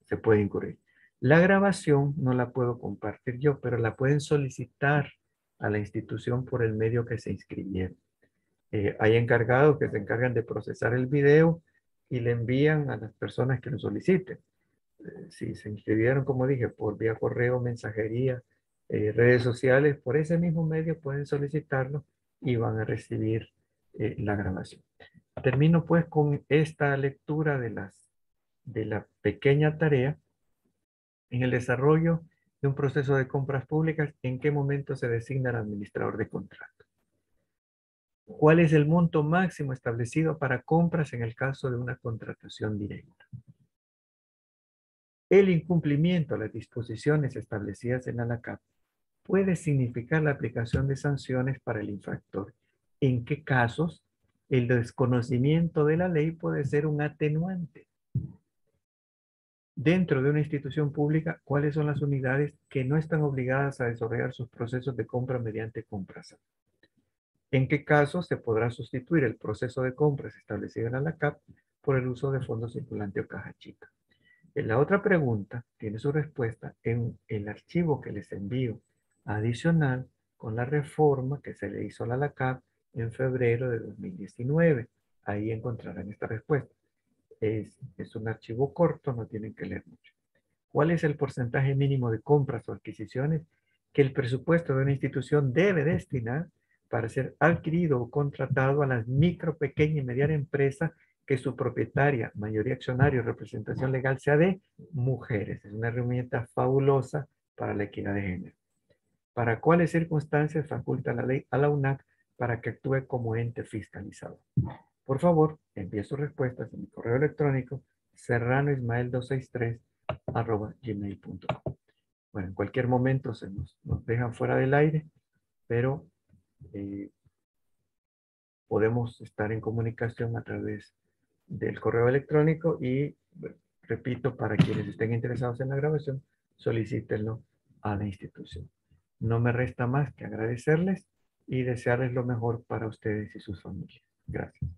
A: se puede incurrir. La grabación no la puedo compartir yo, pero la pueden solicitar a la institución por el medio que se inscribieron. Hay encargados que se encargan de procesar el video y le envían a las personas que lo soliciten. Si se inscribieron, como dije, por vía correo, mensajería, redes sociales, por ese mismo medio pueden solicitarlo y van a recibir la grabación. Termino pues con esta lectura de la pequeña tarea en el desarrollo de un proceso de compras públicas. ¿En qué momento se designa el administrador de contrato? ¿Cuál es el monto máximo establecido para compras en el caso de una contratación directa? El incumplimiento de las disposiciones establecidas en la ANACAP puede significar la aplicación de sanciones para el infractor. ¿En qué casos el desconocimiento de la ley puede ser un atenuante? Dentro de una institución pública, ¿cuáles son las unidades que no están obligadas a desarrollar sus procesos de compra mediante compras? ¿En qué casos se podrá sustituir el proceso de compras establecido en la ANACAP por el uso de fondos circulantes o caja chica? En la otra pregunta tiene su respuesta en el archivo que les envío adicional con la reforma que se le hizo a la ANACAP en febrero de 2019. Ahí encontrarán esta respuesta. Es un archivo corto, no tienen que leer mucho. ¿Cuál es el porcentaje mínimo de compras o adquisiciones que el presupuesto de una institución debe destinar para ser adquirido o contratado a las micro, pequeña y mediana empresas que su propietaria, mayoría accionaria o representación legal sea de mujeres? Es una herramienta fabulosa para la equidad de género. ¿Para cuáles circunstancias faculta la ley a la UNAC para que actúe como ente fiscalizador? Por favor, envíe sus respuestas en mi correo electrónico serranoismael263@gmail.com. Bueno, en cualquier momento nos dejan fuera del aire, pero eh, podemos estar en comunicación a través del correo electrónico y, bueno, repito, para quienes estén interesados en la grabación, solicítenlo a la institución. No me resta más que agradecerles y desearles lo mejor para ustedes y sus familias. Gracias.